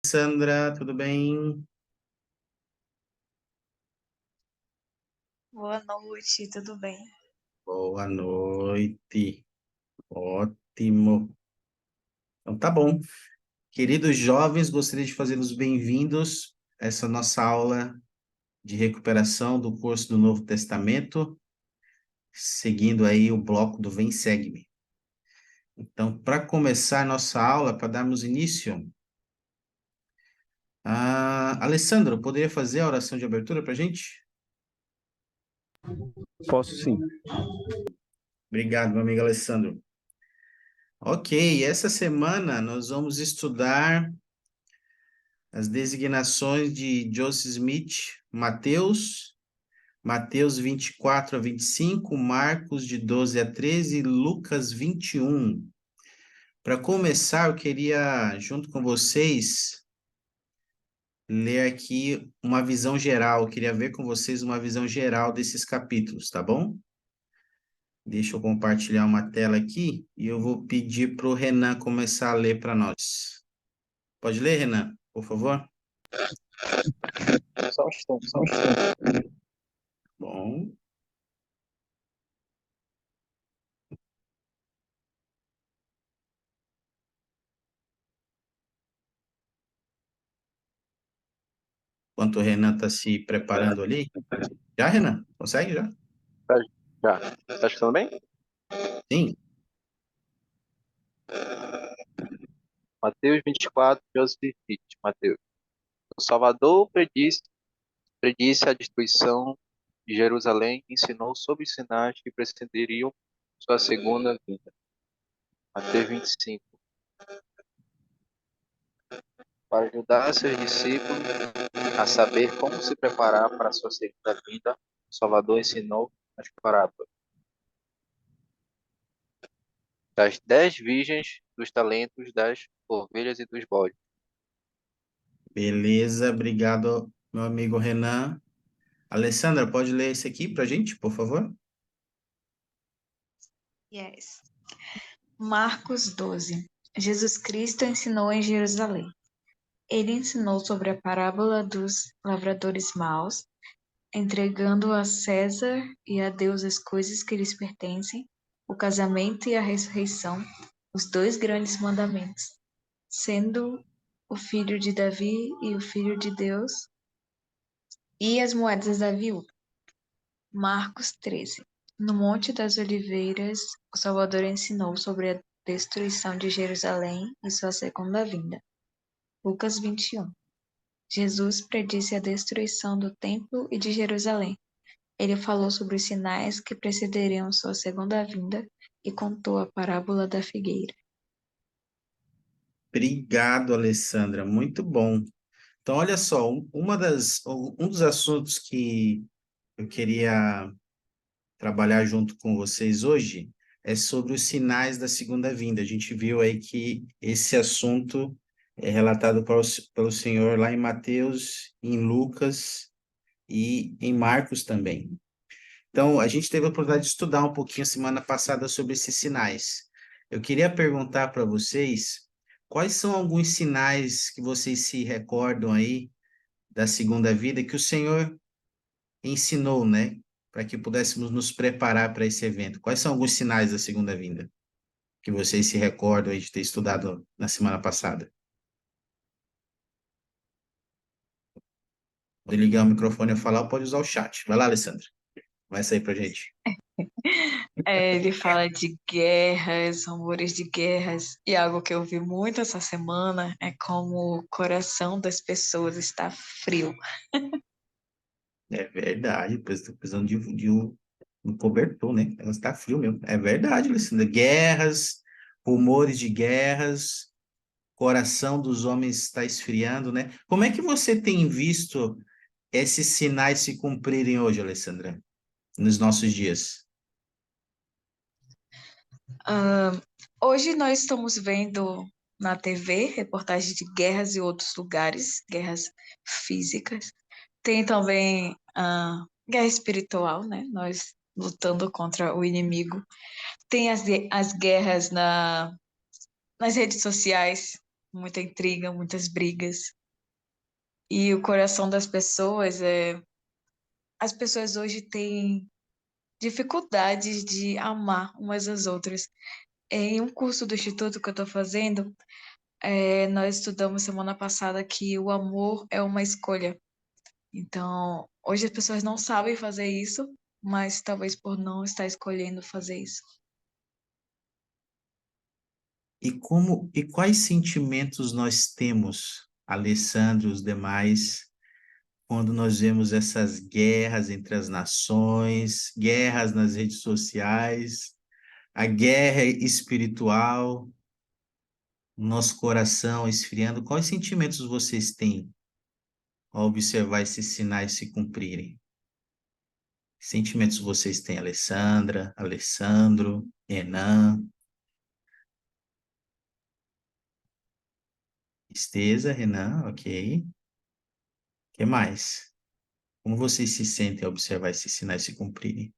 Sandra, tudo bem? Boa noite, tudo bem? Boa noite. Ótimo. Então tá bom. Queridos jovens, gostaria de fazê-los bem-vindos a essa nossa aula de recuperação do curso do Novo Testamento, seguindo aí o bloco do Vem Segue-me. Então, para começar nossa aula, para darmos início, Alessandro, poderia fazer a oração de abertura para a gente? Posso sim. Obrigado, meu amigo Alessandro. Ok, essa semana nós vamos estudar as designações de Joseph Smith, Mateus 24 a 25, Marcos de 12 a 13, Lucas 21. Para começar, eu queria, junto com vocês, ler aqui uma visão geral. Eu queria ver com vocês uma visão geral desses capítulos, tá bom? Deixa eu compartilhar uma tela aqui e eu vou pedir para o Renan começar a ler para nós. Pode ler, Renan, por favor? Só um instante, só um instante. Bom. Enquanto o Renan está se preparando ali. Já, Renan? Consegue já? Tá, já. Tá escutando bem? Sim. Mateus 24, Joseph Smith, Mateus. O Salvador predisse a destruição de Jerusalém e ensinou sobre os sinais que precederiam sua segunda vinda. Mateus 25. Para ajudar seus discípulos a saber como se preparar para sua segunda vinda, o Salvador ensinou as parábolas das 10 virgens, dos talentos, das ovelhas e dos bodes. Beleza, obrigado, meu amigo Renan. Alessandra, pode ler esse aqui para a gente, por favor? Yes. Marcos 12. Jesus Cristo ensinou em Jerusalém. Ele ensinou sobre a parábola dos lavradores maus, entregando a César e a Deus as coisas que lhes pertencem, o casamento e a ressurreição, os dois grandes mandamentos, sendo o filho de Davi e o filho de Deus, e as moedas da viúva. Marcos 13. No Monte das Oliveiras, o Salvador ensinou sobre a destruição de Jerusalém e sua segunda vinda. Lucas 21. Jesus predisse a destruição do templo e de Jerusalém. Ele falou sobre os sinais que precederiam sua segunda vinda e contou a parábola da figueira. Obrigado, Alessandra, muito bom. Então, olha só, um dos assuntos que eu queria trabalhar junto com vocês hoje é sobre os sinais da segunda vinda. A gente viu aí que esse assunto é relatado pelo Senhor lá em Mateus, em Lucas e em Marcos também. Então, a gente teve a oportunidade de estudar um pouquinho semana passada sobre esses sinais. Eu queria perguntar para vocês quais são alguns sinais que vocês se recordam aí da segunda vida que o Senhor ensinou, né, para que pudéssemos nos preparar para esse evento. Quais são alguns sinais da segunda vinda que vocês se recordam aí de ter estudado na semana passada? Pode ligar o microfone e falar, ou pode usar o chat. Vai lá, Alessandra. Vai sair para gente. Ele fala de guerras, rumores de guerras, e algo que eu vi muito essa semana é como o coração das pessoas está frio. É verdade, estou precisando de um cobertor, né? Ela está frio mesmo. É verdade, Lucinda. Guerras, rumores de guerras, coração dos homens está esfriando, né? Como é que você tem visto esses sinais se cumprirem hoje, Alessandra, nos nossos dias? Hoje nós estamos vendo na TV reportagens de guerras em outros lugares, guerras físicas. Tem também guerra espiritual, né? Nós lutando contra o inimigo. Tem as guerras nas redes sociais. muita intriga, muitas brigas. E o coração das pessoas as pessoas hoje têm dificuldades de amar umas às outras. Em um curso do instituto que eu estou fazendo, nós estudamos semana passada que o amor é uma escolha. Então, hoje as pessoas não sabem fazer isso, mas talvez por não estar escolhendo fazer isso. E quais sentimentos nós temos, Alessandro e os demais, quando nós vemos essas guerras entre as nações, guerras nas redes sociais, a guerra espiritual, nosso coração esfriando? Quais sentimentos vocês têm ao observar esses sinais se cumprirem? Que sentimentos vocês têm, Alessandra, Alessandro, Renan? Tristeza, Renan, ok. O que mais? Como vocês se sentem ao observar esses sinais se cumprirem?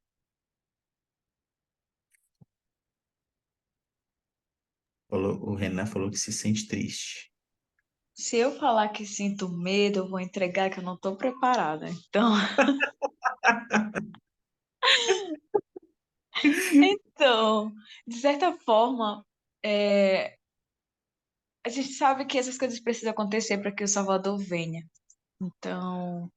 O Renan falou que se sente triste. Se eu falar que sinto medo, eu vou entregar que eu não estou preparada. Então, então, de certa forma, a gente sabe que essas coisas precisam acontecer para que o Salvador venha. Então,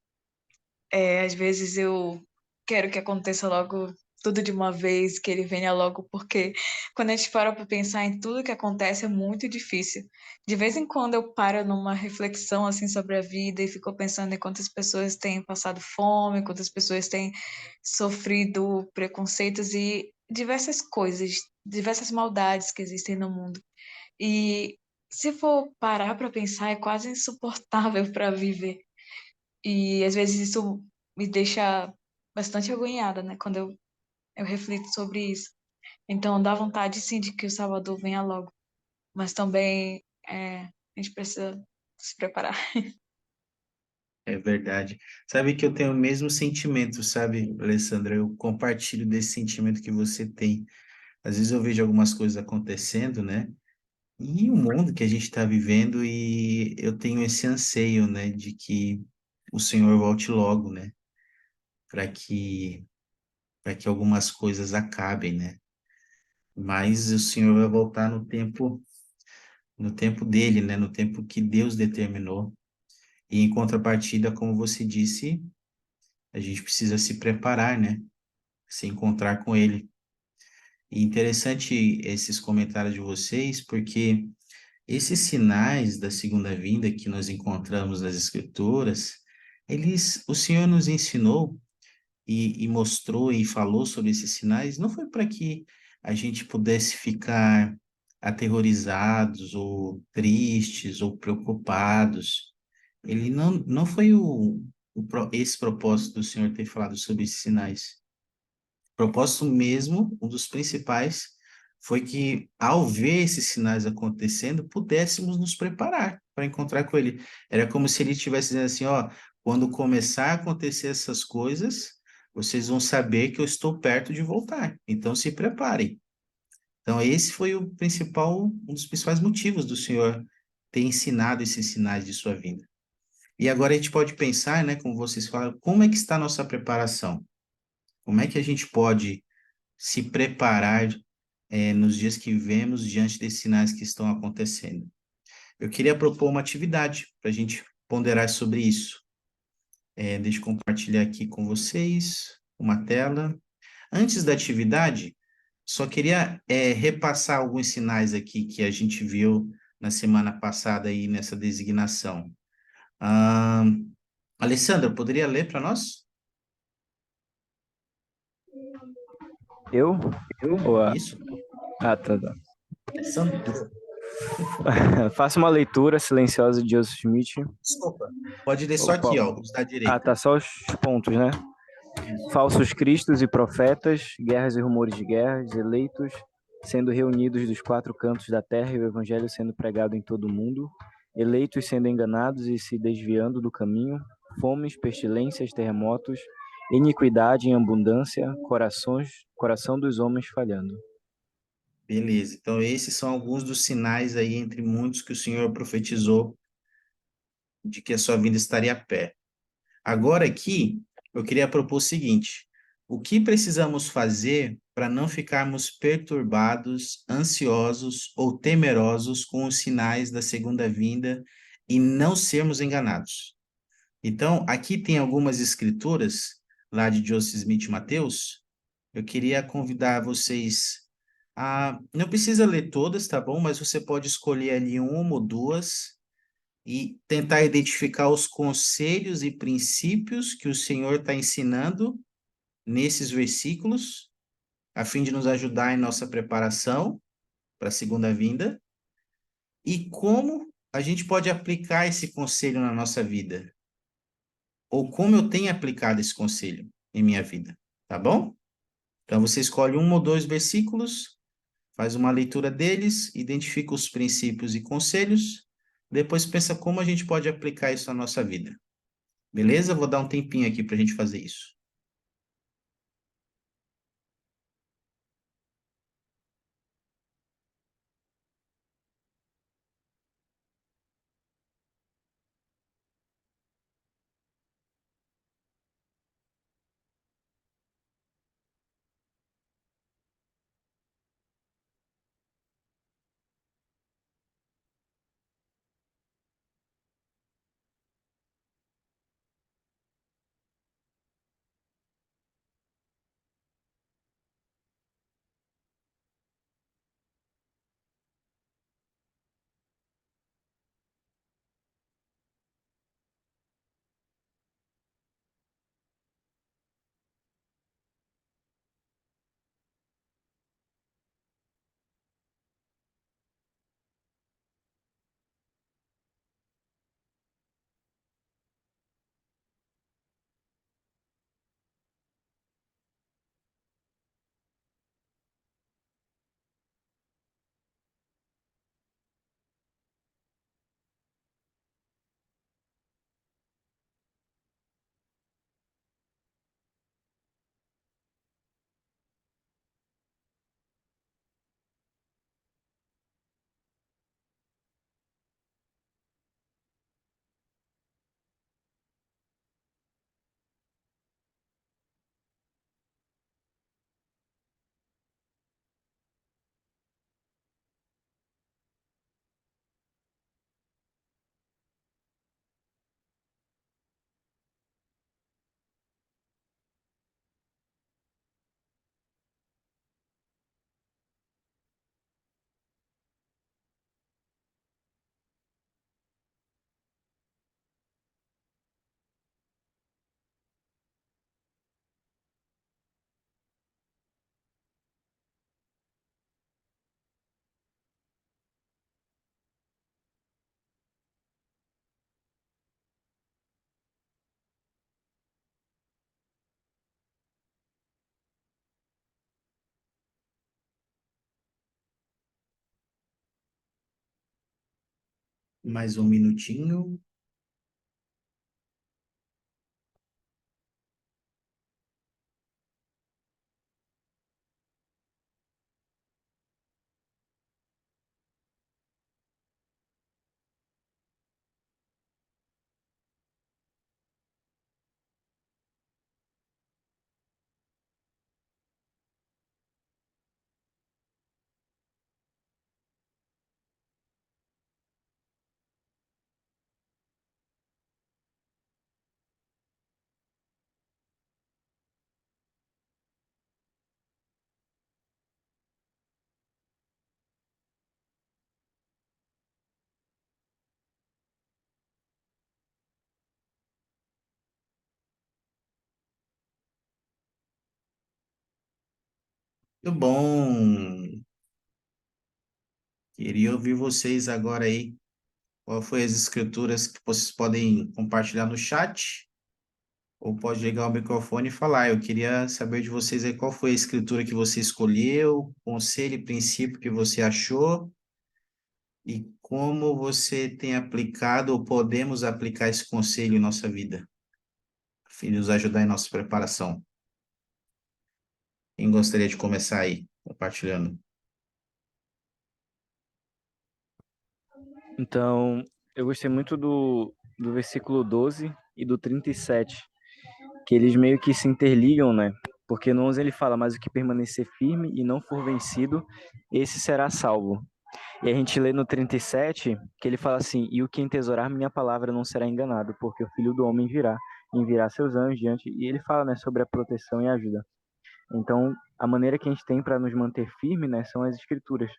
às vezes eu quero que aconteça logo tudo de uma vez, que ele venha logo, porque quando a gente para pensar em tudo que acontece é muito difícil. De vez em quando eu paro numa reflexão assim sobre a vida e fico pensando em quantas pessoas têm passado fome, quantas pessoas têm sofrido preconceitos e diversas coisas, diversas maldades que existem no mundo. E se for parar para pensar, é quase insuportável para viver. E às vezes isso me deixa bastante agoniada, né? Quando eu reflito sobre isso. Então dá vontade sim de que o Salvador venha logo. Mas também a gente precisa se preparar. É verdade. Sabe que eu tenho o mesmo sentimento, sabe, Alessandra? Eu compartilho desse sentimento que você tem. Às vezes eu vejo algumas coisas acontecendo, né? E o mundo que a gente está vivendo, e eu tenho esse anseio, né, de que o Senhor volte logo, né? Para que algumas coisas acabem, né? Mas o Senhor vai voltar no tempo dele, né? No tempo que Deus determinou. E em contrapartida, como você disse, a gente precisa se preparar, né? Se encontrar com ele. E interessante esses comentários de vocês, porque esses sinais da segunda vinda que nós encontramos nas Escrituras, o Senhor nos ensinou e mostrou e falou sobre esses sinais, não foi para que a gente pudesse ficar aterrorizados ou tristes ou preocupados. Ele não foi esse propósito do Senhor ter falado sobre esses sinais. O propósito mesmo, um dos principais, foi que, ao ver esses sinais acontecendo, pudéssemos nos preparar para encontrar com Ele. Era como se Ele estivesse dizendo assim: ó, quando começar a acontecer essas coisas, vocês vão saber que eu estou perto de voltar. Então, se preparem. Então, esse foi um dos principais motivos do Senhor ter ensinado esses sinais de sua vinda. E agora a gente pode pensar, né, como vocês falaram, como é que está a nossa preparação? Como é que a gente pode se preparar nos dias que vivemos diante desses sinais que estão acontecendo? Eu queria propor uma atividade para a gente ponderar sobre isso. Deixa eu compartilhar aqui com vocês uma tela. Antes da atividade, só queria repassar alguns sinais aqui que a gente viu na semana passada aí nessa designação. Ah, Alessandra, poderia ler para nós? Eu? Ou a... Isso, Ah, tá. Alessandra, por favor. Faça uma leitura silenciosa de Joseph Smith. Desculpa, pode ler só aqui, ó, os da Ah, direita. tá, só os pontos, né? Isso. Falsos cristos e profetas, guerras e rumores de guerras, eleitos sendo reunidos dos quatro cantos da terra e o evangelho sendo pregado em todo o mundo, eleitos sendo enganados e se desviando do caminho, fomes, pestilências, terremotos, iniquidade em abundância, coração dos homens falhando. Beleza. Então, esses são alguns dos sinais aí, entre muitos, que o Senhor profetizou de que a sua vinda estaria a pé. Agora aqui, eu queria propor o seguinte: o que precisamos fazer para não ficarmos perturbados, ansiosos ou temerosos com os sinais da segunda vinda e não sermos enganados? Então, aqui tem algumas escrituras lá de Joseph Smith e Mateus. Eu queria convidar vocês a, não precisa ler todas, tá bom? Mas você pode escolher ali uma ou duas e tentar identificar os conselhos e princípios que o Senhor está ensinando nesses versículos, a fim de nos ajudar em nossa preparação para a segunda vinda, e como a gente pode aplicar esse conselho na nossa vida, ou como eu tenho aplicado esse conselho em minha vida, tá bom? Então você escolhe um ou dois versículos, faz uma leitura deles, identifica os princípios e conselhos, depois pensa como a gente pode aplicar isso na nossa vida. Beleza? Vou dar um tempinho aqui para a gente fazer isso. Mais um minutinho. Muito bom. Queria ouvir vocês agora aí. Qual foi as escrituras que vocês podem compartilhar no chat? Ou pode ligar o microfone e falar. Eu queria saber de vocês aí qual foi a escritura que você escolheu, conselho e princípio que você achou e como você tem aplicado ou podemos aplicar esse conselho em nossa vida, a fim de nos ajudar em nossa preparação. Quem gostaria de começar aí, compartilhando? Então, eu gostei muito do versículo 12 e do 37, que eles meio que se interligam, né? Porque no 11 ele fala, mas o que permanecer firme e não for vencido, esse será salvo. E a gente lê no 37 que ele fala assim, e o que entesourar minha palavra não será enganado, porque o Filho do Homem virá, enviará seus anjos diante, e ele fala, né, sobre a proteção e a ajuda. Então, a maneira que a gente tem para nos manter firme, né, são as escrituras,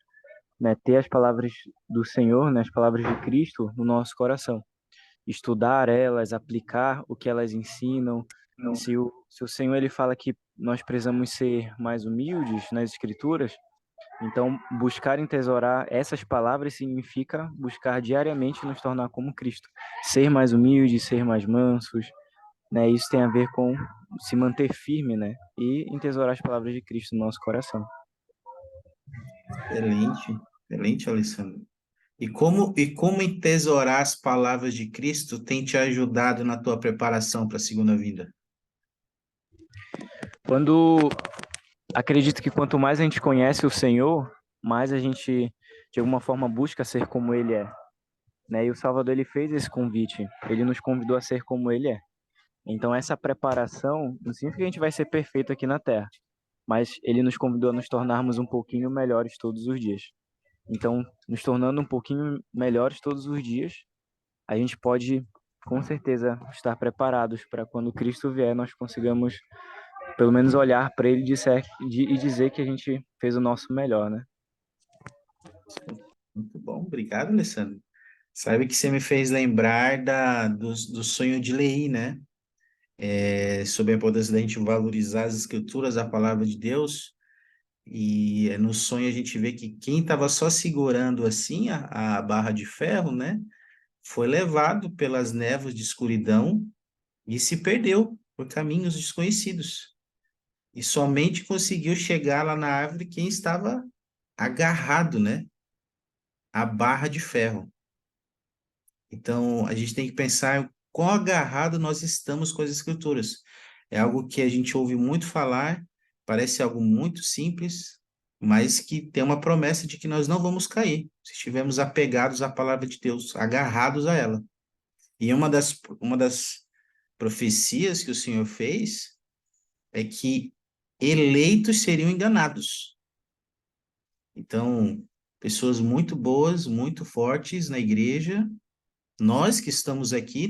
né, ter as palavras do Senhor, né, as palavras de Cristo no nosso coração, estudar elas, aplicar o que elas ensinam. Se o Senhor ele fala que nós precisamos ser mais humildes nas escrituras, então buscar entesourar essas palavras significa buscar diariamente nos tornar como Cristo, ser mais humildes, ser mais mansos, né? Isso tem a ver com se manter firme, né? E entesourar as palavras de Cristo no nosso coração. Excelente, excelente, Alessandro. E como entesourar as palavras de Cristo tem te ajudado na tua preparação para a segunda vinda? Quando acredito que quanto mais a gente conhece o Senhor, mais a gente de alguma forma busca ser como ele é, né? E o Salvador ele fez esse convite, ele nos convidou a ser como ele é. Então essa preparação não significa que a gente vai ser perfeito aqui na Terra, mas ele nos convidou a nos tornarmos um pouquinho melhores todos os dias. Então, nos tornando um pouquinho melhores todos os dias, a gente pode, com certeza, estar preparados para quando Cristo vier, nós consigamos, pelo menos, olhar para ele e dizer que a gente fez o nosso melhor, né? Muito bom, obrigado, Alessandro. Sabe que você me fez lembrar do sonho de Leí, né? Sobre a importância da gente valorizar as escrituras, a palavra de Deus. E no sonho a gente vê que quem estava só segurando assim a barra de ferro, né? Foi levado pelas névoas de escuridão e se perdeu por caminhos desconhecidos. E somente conseguiu chegar lá na árvore quem estava agarrado, né? A barra de ferro. Então, a gente tem que pensar quão agarrado nós estamos com as escrituras. É algo que a gente ouve muito falar, parece algo muito simples, mas que tem uma promessa de que nós não vamos cair, se estivermos apegados à palavra de Deus, agarrados a ela. E uma das profecias que o Senhor fez é que eleitos seriam enganados. Então, pessoas muito boas, muito fortes na igreja, nós que estamos aqui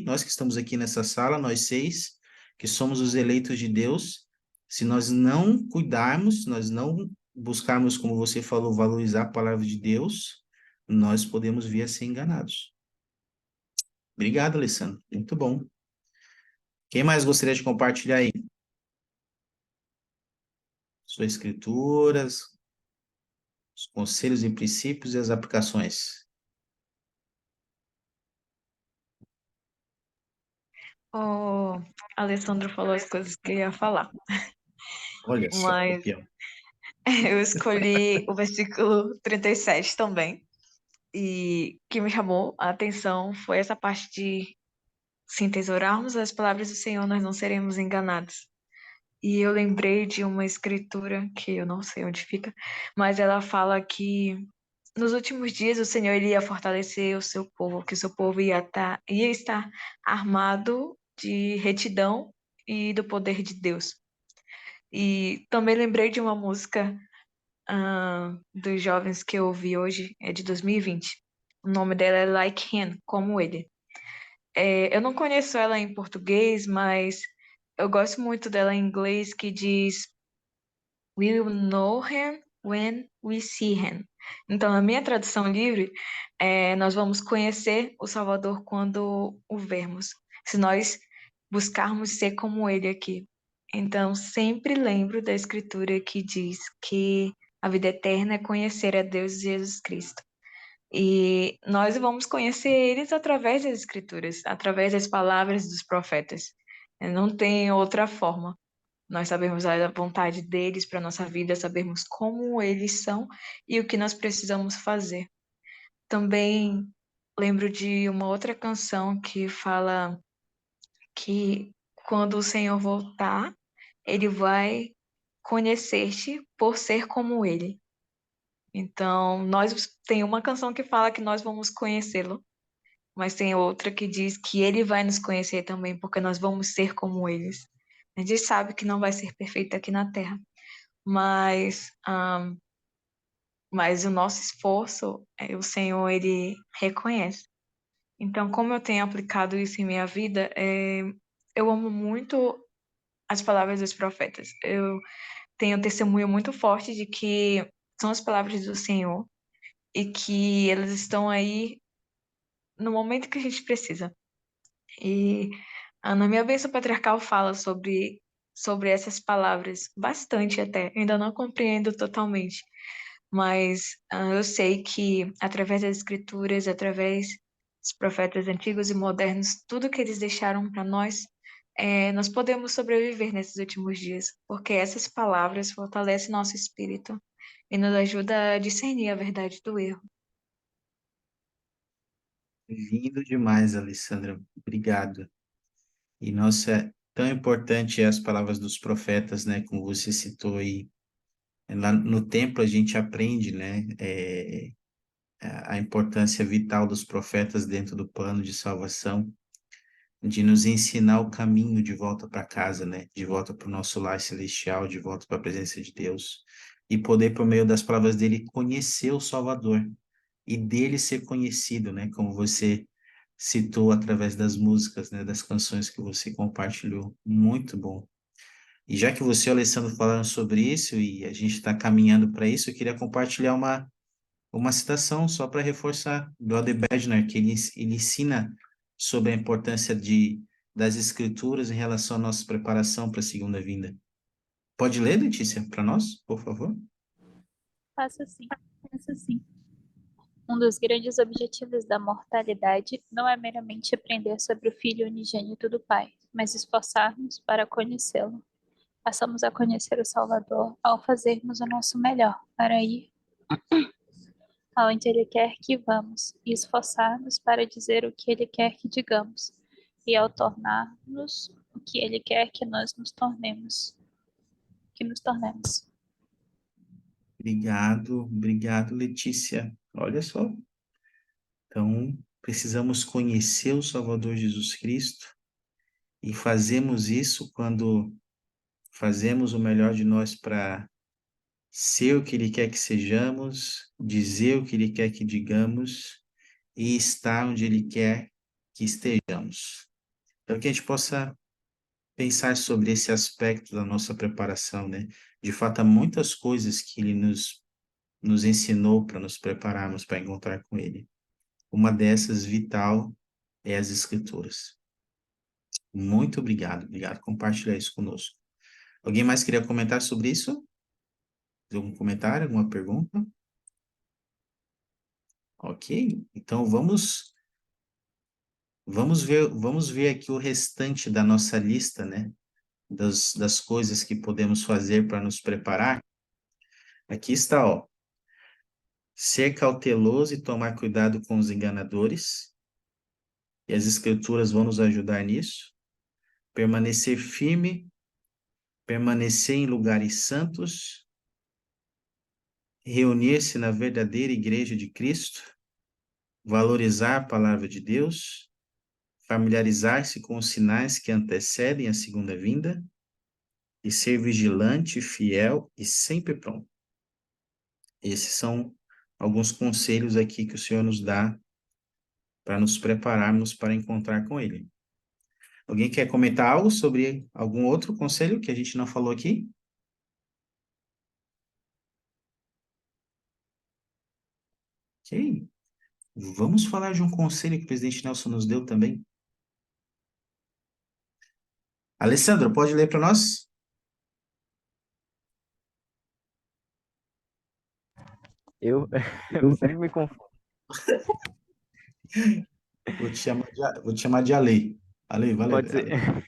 nessa sala, nós seis, que somos os eleitos de Deus, se nós não cuidarmos, se nós não buscarmos, como você falou, valorizar a palavra de Deus, nós podemos vir a ser enganados. Obrigado, Alessandro. Muito bom. Quem mais gostaria de compartilhar aí? Suas escrituras, os conselhos e princípios e as aplicações. O Alessandro falou as coisas que eu ia falar, Olha só, mas copião. eu escolhi o versículo 37 também. E o que me chamou a atenção foi essa parte de se entesourarmos as palavras do Senhor, nós não seremos enganados. E eu lembrei de uma escritura que eu não sei onde fica, mas ela fala que nos últimos dias o Senhor ele ia fortalecer o seu povo, que o seu povo ia estar armado de retidão e do poder de Deus. E também lembrei de uma música dos jovens que eu ouvi hoje, é de 2020. O nome dela é Like Him, como ele. Eu não conheço ela em português, mas eu gosto muito dela em inglês, que diz We will know him when we see him. Então, na minha tradução livre, nós vamos conhecer o Salvador quando o vermos, se nós buscarmos ser como ele aqui. Então, sempre lembro da escritura que diz que a vida eterna é conhecer a Deus e Jesus Cristo. E nós vamos conhecer eles através das escrituras, através das palavras dos profetas. Não tem outra forma. Nós sabemos a vontade deles para a nossa vida, sabemos como eles são e o que nós precisamos fazer. Também lembro de uma outra canção que fala que quando o Senhor voltar, ele vai conhecer-te por ser como ele. Então, tem uma canção que fala que nós vamos conhecê-lo, mas tem outra que diz que ele vai nos conhecer também, porque nós vamos ser como eles. A gente sabe que não vai ser perfeito aqui na Terra, mas, mas o nosso esforço, o Senhor, ele reconhece. Então, como eu tenho aplicado isso em minha vida, eu amo muito as palavras dos profetas. Eu tenho um testemunho muito forte de que são as palavras do Senhor e que elas estão aí no momento que a gente precisa. E na minha bênção patriarcal fala sobre essas palavras, bastante até. Eu ainda não compreendo totalmente, mas eu sei que através das escrituras, através dos profetas antigos e modernos, tudo que eles deixaram para nós, nós podemos sobreviver nesses últimos dias, porque essas palavras fortalecem nosso espírito e nos ajuda a discernir a verdade do erro. Lindo demais, Alessandra. Obrigado. E, nossa, é tão importante as palavras dos profetas, né? Como você citou aí. Lá no templo a gente aprende, né? A importância vital dos profetas dentro do plano de salvação, de nos ensinar o caminho de volta para casa, né? De volta para o nosso lar celestial, de volta para a presença de Deus. E poder, por meio das palavras dele, conhecer o Salvador e dele ser conhecido, né? Como você citou através das músicas, né? Das canções que você compartilhou. Muito bom. E já que você e o Alessandro falaram sobre isso e a gente está caminhando para isso, eu queria compartilhar uma citação só para reforçar do Ade Bednar, que ele ensina sobre a importância das escrituras em relação à nossa preparação para a segunda vinda. Pode ler, Letícia, para nós, por favor? Faça assim. Faça assim. Um dos grandes objetivos da mortalidade não é meramente aprender sobre o Filho unigênito do Pai, mas esforçar-nos para conhecê-lo. Passamos a conhecer o Salvador ao fazermos o nosso melhor para ir aonde Ele quer que vamos e esforçar-nos para dizer o que Ele quer que digamos e ao tornar-nos o que Ele quer que nós nos tornemos. Obrigado, Letícia. Olha só. Então, precisamos conhecer o Salvador Jesus Cristo e fazemos isso quando fazemos o melhor de nós para ser o que Ele quer que sejamos, dizer o que Ele quer que digamos e estar onde Ele quer que estejamos. Então, que a gente possa pensar sobre esse aspecto da nossa preparação, né? De fato, há muitas coisas que Ele nos ensinou para nos prepararmos para encontrar com Ele. Uma dessas, vital, é as Escrituras. Muito obrigado por compartilhar isso conosco. Alguém mais queria comentar sobre isso? Algum comentário, alguma pergunta? Ok, então vamos ver aqui o restante da nossa lista, né? Das coisas que podemos fazer para nos preparar. Aqui está, ó. Ser cauteloso e tomar cuidado com os enganadores. E as escrituras vão nos ajudar nisso. Permanecer firme, permanecer em lugares santos, reunir-se na verdadeira igreja de Cristo, valorizar a palavra de Deus, familiarizar-se com os sinais que antecedem a segunda vinda e ser vigilante, fiel e sempre pronto. Esses são alguns conselhos aqui que o Senhor nos dá para nos prepararmos para encontrar com Ele. Alguém quer comentar algo sobre algum outro conselho que a gente não falou aqui? Ok. Vamos falar de um conselho que o presidente Nelson nos deu também. Alessandro, pode ler para nós? Eu sempre me confundo. Vou te chamar de Ale. Ale, valeu. Pode ser. Ale.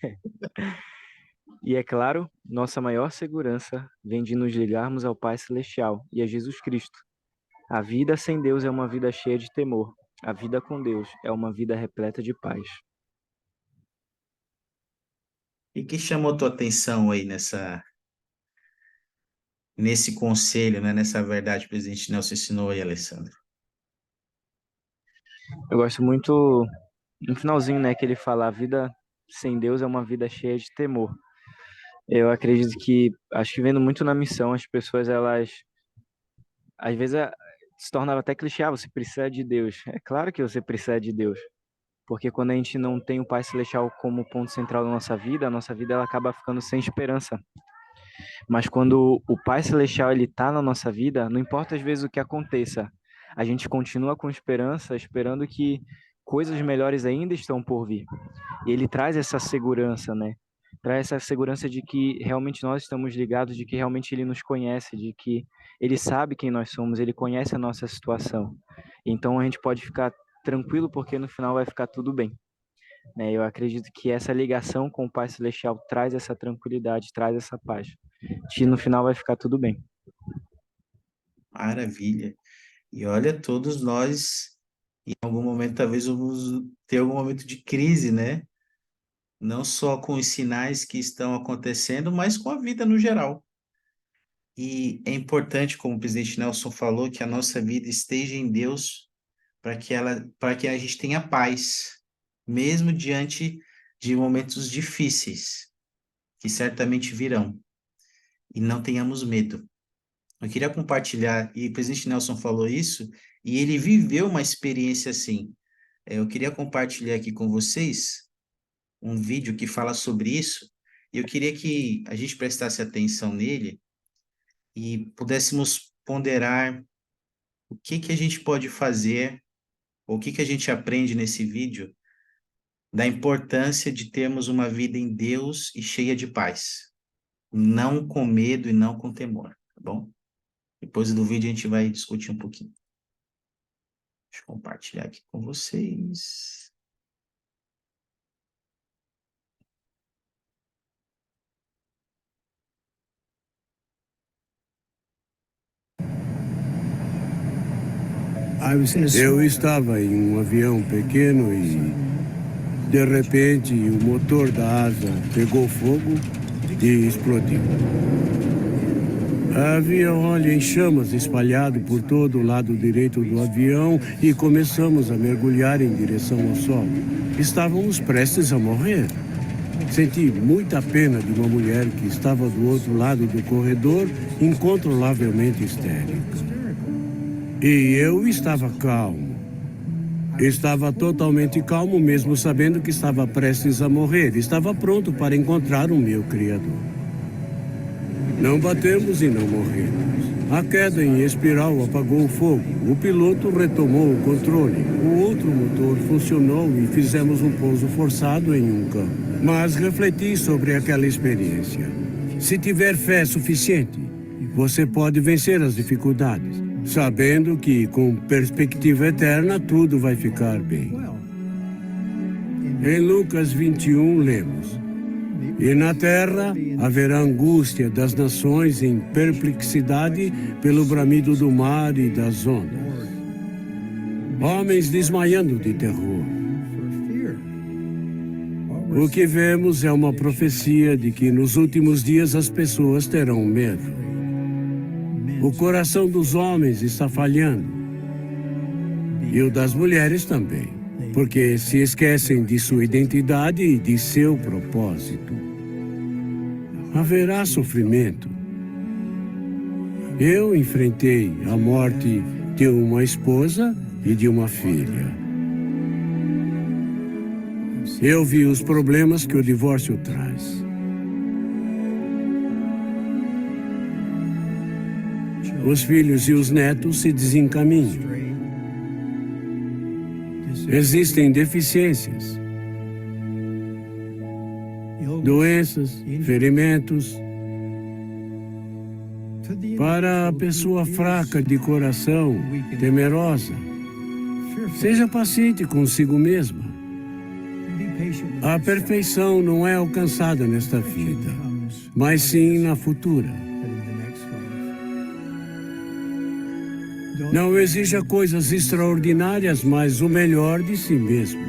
E é claro, nossa maior segurança vem de nos ligarmos ao Pai Celestial e a Jesus Cristo. A vida sem Deus é uma vida cheia de temor. A vida com Deus é uma vida repleta de paz. E que chamou tua atenção aí nesse conselho, né, nessa verdade que o presidente Nelson ensinou aí, Alessandro? Eu gosto muito, no finalzinho, né, que ele fala, a vida sem Deus é uma vida cheia de temor. Eu acredito que, acho que vendo muito na missão, as pessoas, elas, às vezes, se tornava até clichê, você precisa de Deus. É claro que você precisa de Deus, porque quando a gente não tem o Pai Celestial como ponto central da nossa vida, a nossa vida ela acaba ficando sem esperança. Mas quando o Pai Celestial ele tá na nossa vida, não importa às vezes o que aconteça, a gente continua com esperança, esperando que coisas melhores ainda estão por vir. E ele traz essa segurança, né? Traz essa segurança de que realmente nós estamos ligados, de que realmente ele nos conhece, de que ele sabe quem nós somos, ele conhece a nossa situação. Então a gente pode ficar tranquilo porque no final vai ficar tudo bem, né? Eu acredito que essa ligação com o Pai Celestial traz essa tranquilidade, traz essa paz. Que no final vai ficar tudo bem. Maravilha. E olha, todos nós, em algum momento, talvez vamos ter algum momento de crise, né? Não só com os sinais que estão acontecendo, mas com a vida no geral. E é importante, como o presidente Nelson falou, que a nossa vida esteja em Deus para que a gente tenha paz, mesmo diante de momentos difíceis, que certamente virão, e não tenhamos medo. Eu queria compartilhar, e o presidente Nelson falou isso, e ele viveu uma experiência assim. Eu queria compartilhar aqui com vocês um vídeo que fala sobre isso, e eu queria que a gente prestasse atenção nele e pudéssemos ponderar o que que a gente pode fazer, ou o que que a gente aprende nesse vídeo da importância de termos uma vida em Deus e cheia de paz, não com medo e não com temor, tá bom? Depois do vídeo a gente vai discutir um pouquinho. Deixa eu compartilhar aqui com vocês. Eu estava em um avião pequeno e, de repente, o motor da asa pegou fogo e explodiu. Havia óleo em chamas espalhado por todo o lado direito do avião e começamos a mergulhar em direção ao solo. Estávamos prestes a morrer. Senti muita pena de uma mulher que estava do outro lado do corredor, incontrolavelmente histérica. E eu estava calmo. Estava totalmente calmo, mesmo sabendo que estava prestes a morrer. Estava pronto para encontrar o meu Criador. Não batemos e não morremos. A queda em espiral apagou o fogo. O piloto retomou o controle. O outro motor funcionou e fizemos um pouso forçado em um campo. Mas refleti sobre aquela experiência. Se tiver fé suficiente, você pode vencer as dificuldades, sabendo que, com perspectiva eterna, tudo vai ficar bem. Em Lucas 21, lemos: E na terra haverá angústia das nações em perplexidade pelo bramido do mar e das ondas. Homens desmaiando de terror. O que vemos é uma profecia de que nos últimos dias as pessoas terão medo. O coração dos homens está falhando. E o das mulheres também. Porque se esquecem de sua identidade e de seu propósito. Haverá sofrimento. Eu enfrentei a morte de uma esposa e de uma filha. Eu vi os problemas que o divórcio traz. Os filhos e os netos se desencaminham. Existem deficiências, doenças, ferimentos. Para a pessoa fraca de coração, temerosa, seja paciente consigo mesma. A perfeição não é alcançada nesta vida, mas sim na futura. Não exija coisas extraordinárias, mas o melhor de si mesmo.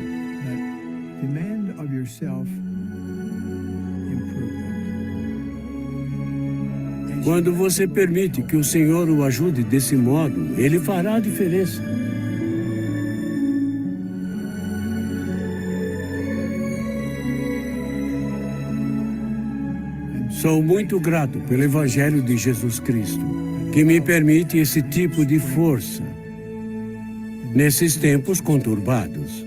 Quando você permite que o Senhor o ajude desse modo, ele fará a diferença. Sou muito grato pelo Evangelho de Jesus Cristo, que me permite esse tipo de força nesses tempos conturbados.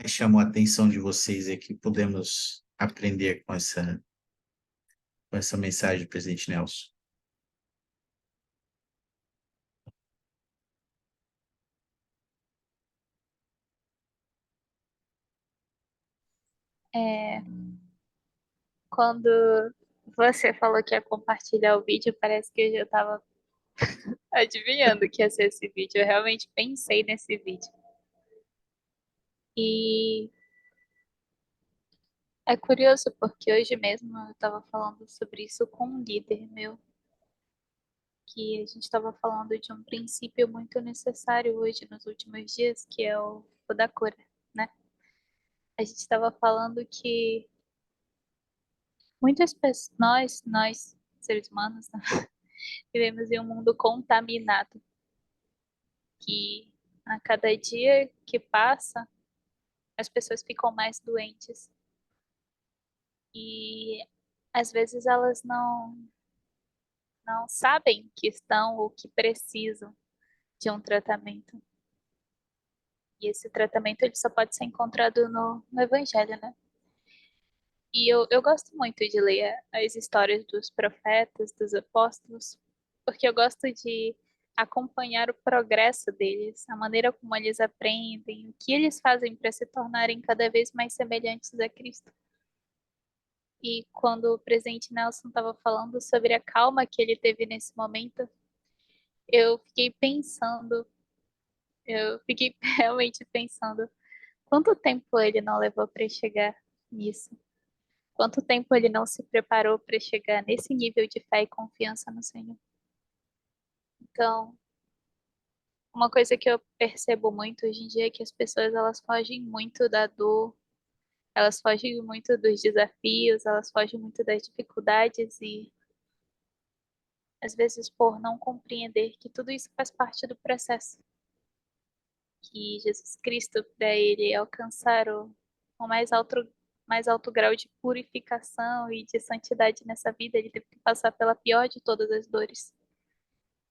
Chamou a atenção de vocês aqui, podemos aprender com essa mensagem do presidente Nelson? É, quando você falou que ia compartilhar o vídeo, parece que eu já estava adivinhando que ia ser esse vídeo. Eu realmente pensei nesse vídeo. E é curioso porque hoje mesmo eu estava falando sobre isso com um líder meu, que a gente estava falando de um princípio muito necessário hoje, nos últimos dias, que é o da cura, né? A gente estava falando que muitas pessoas, nós, seres humanos, né, vivemos em um mundo contaminado, que a cada dia que passa, as pessoas ficam mais doentes. E às vezes elas não sabem que estão ou que precisam de um tratamento. E esse tratamento ele só pode ser encontrado no Evangelho, né? E eu gosto muito de ler as histórias dos profetas, dos apóstolos, porque eu gosto de acompanhar o progresso deles, a maneira como eles aprendem, o que eles fazem para se tornarem cada vez mais semelhantes a Cristo. E quando o presidente Nelson estava falando sobre a calma que ele teve nesse momento, eu fiquei pensando, eu fiquei realmente pensando, quanto tempo ele não levou para chegar nisso? Quanto tempo ele não se preparou para chegar nesse nível de fé e confiança no Senhor? Então, uma coisa que eu percebo muito hoje em dia é que as pessoas elas fogem muito da dor, elas fogem muito dos desafios, elas fogem muito das dificuldades e às vezes por não compreender que tudo isso faz parte do processo, que Jesus Cristo para ele alcançar o mais alto grau de purificação e de santidade nessa vida, ele teve que passar pela pior de todas as dores.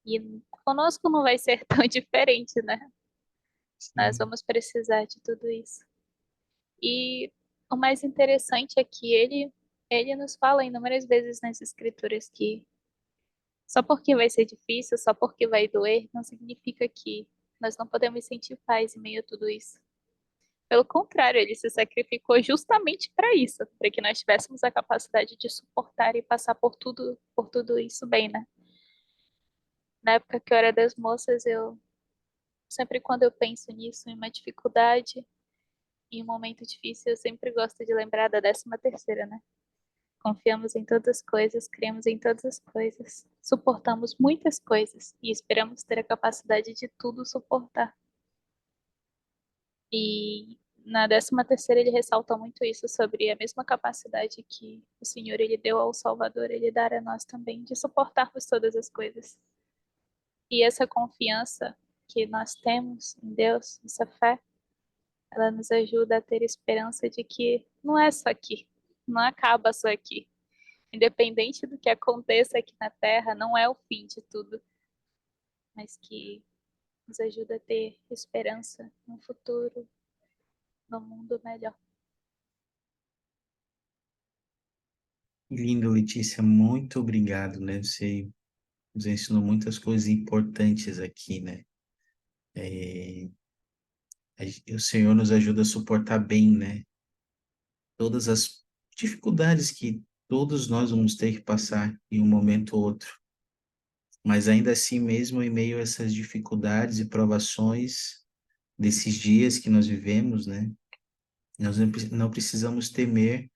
E conosco não vai ser tão diferente, né? Nós Sim. vamos precisar de tudo isso. E o mais interessante é que ele nos fala inúmeras vezes nas escrituras que só porque vai ser difícil, só porque vai doer, não significa que nós não podemos sentir paz em meio a tudo isso. Pelo contrário, ele se sacrificou justamente para isso, para que nós tivéssemos a capacidade de suportar e passar por tudo isso bem, né? Na época que eu era das moças, eu sempre quando eu penso nisso, em uma dificuldade, em um momento difícil, eu sempre gosto de lembrar da 13ª, né? Confiamos em todas as coisas, cremos em todas as coisas, suportamos muitas coisas e esperamos ter a capacidade de tudo suportar. E na 13ª ele ressalta muito isso sobre a mesma capacidade que o Senhor ele deu ao Salvador, ele dará a nós também de suportarmos todas as coisas. E essa confiança que nós temos em Deus, essa fé, ela nos ajuda a ter esperança de que não é só aqui, não acaba só aqui. Independente do que aconteça aqui na Terra, não é o fim de tudo, mas que nos ajuda a ter esperança no futuro, no mundo melhor. Que lindo, Letícia, muito obrigado, né? Você nos ensinou muitas coisas importantes aqui, né? O Senhor nos ajuda a suportar bem, né? Todas as dificuldades que todos nós vamos ter que passar em um momento ou outro. Mas ainda assim, mesmo em meio a essas dificuldades e provações desses dias que nós vivemos, né? Nós não precisamos temer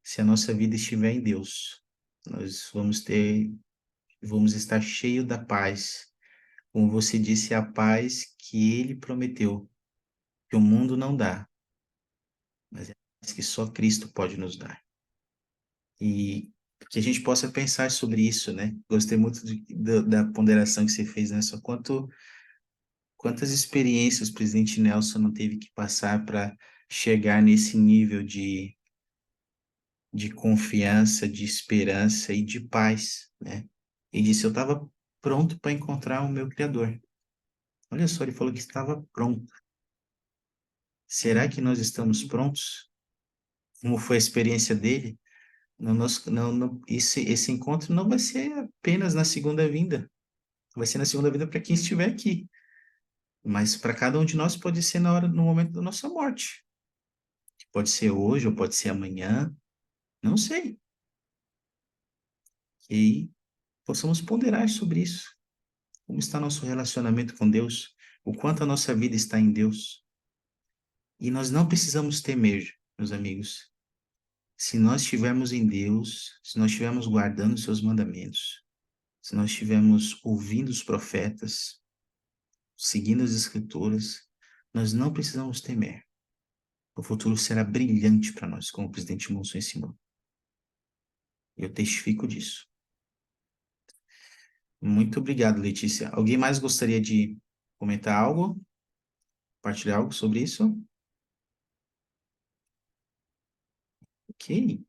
se a nossa vida estiver em Deus. Nós vamos estar cheio da paz. Como você disse, a paz que Ele prometeu, que o mundo não dá, mas é a paz que só Cristo pode nos dar. E que a gente possa pensar sobre isso, né? Gostei muito da ponderação que você fez, né? Só quantas experiências o presidente Nelson não teve que passar para chegar nesse nível de confiança, de esperança e de paz, né? E disse: Eu estava pronto para encontrar o meu Criador. Olha só, ele falou que estava pronto. Será que nós estamos prontos? Como foi a experiência dele? Esse encontro não vai ser apenas na segunda vinda, vai ser na segunda vinda para quem estiver aqui, mas para cada um de nós pode ser no momento da nossa morte. Pode ser hoje ou pode ser amanhã, não sei. E possamos ponderar sobre isso. Como está nosso relacionamento com Deus? O quanto a nossa vida está em Deus? E nós não precisamos temer, meus amigos. Se nós estivermos em Deus, se nós estivermos guardando os seus mandamentos, se nós estivermos ouvindo os profetas, seguindo as escrituras, nós não precisamos temer. O futuro será brilhante para nós, como o presidente Monson ensinou. Eu testifico disso. Muito obrigado, Letícia. Alguém mais gostaria de comentar algo? Compartilhar algo sobre isso? Ok.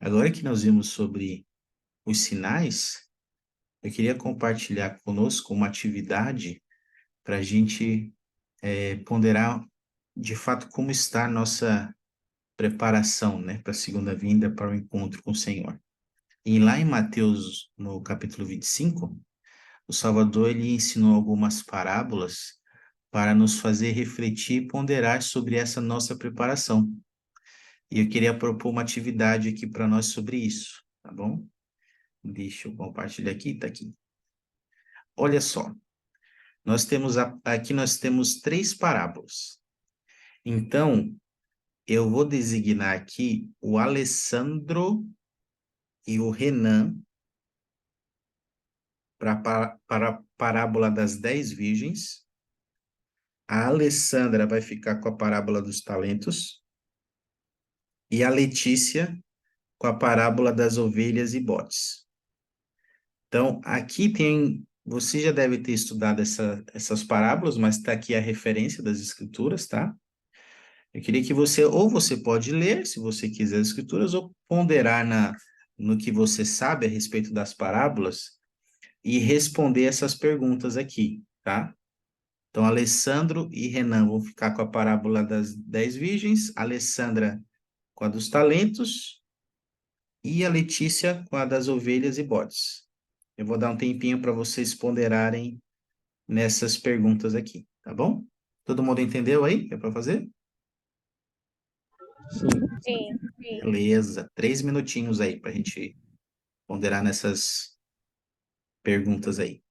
Agora que nós vimos sobre os sinais, eu queria compartilhar conosco uma atividade para a gente ponderar de fato como está a nossa preparação, né, para a segunda vinda, para o encontro com o Senhor. E lá em Mateus, no capítulo 25, o Salvador ele ensinou algumas parábolas para nos fazer refletir e ponderar sobre essa nossa preparação. E eu queria propor uma atividade aqui para nós sobre isso, tá bom? Deixa eu compartilhar aqui, tá aqui. Olha só, aqui nós temos 3 parábolas. Então, eu vou designar aqui o Alessandro e o Renan para a parábola das 10 virgens. A Alessandra vai ficar com a parábola dos talentos e a Letícia com a parábola das ovelhas e bodes. Então, aqui você já deve ter estudado essas parábolas, mas está aqui a referência das escrituras, tá? Eu queria que você pode ler, se você quiser, as escrituras, ou ponderar no que você sabe a respeito das parábolas e responder essas perguntas aqui, tá? Então, Alessandro e Renan vão ficar com a parábola das 10 virgens, Alessandra com a dos talentos e a Letícia com a das ovelhas e bodes. Eu vou dar um tempinho para vocês ponderarem nessas perguntas aqui, tá bom? Todo mundo entendeu aí? É para fazer? Sim. Sim. Beleza, 3 minutinhos aí para a gente ponderar nessas perguntas aí.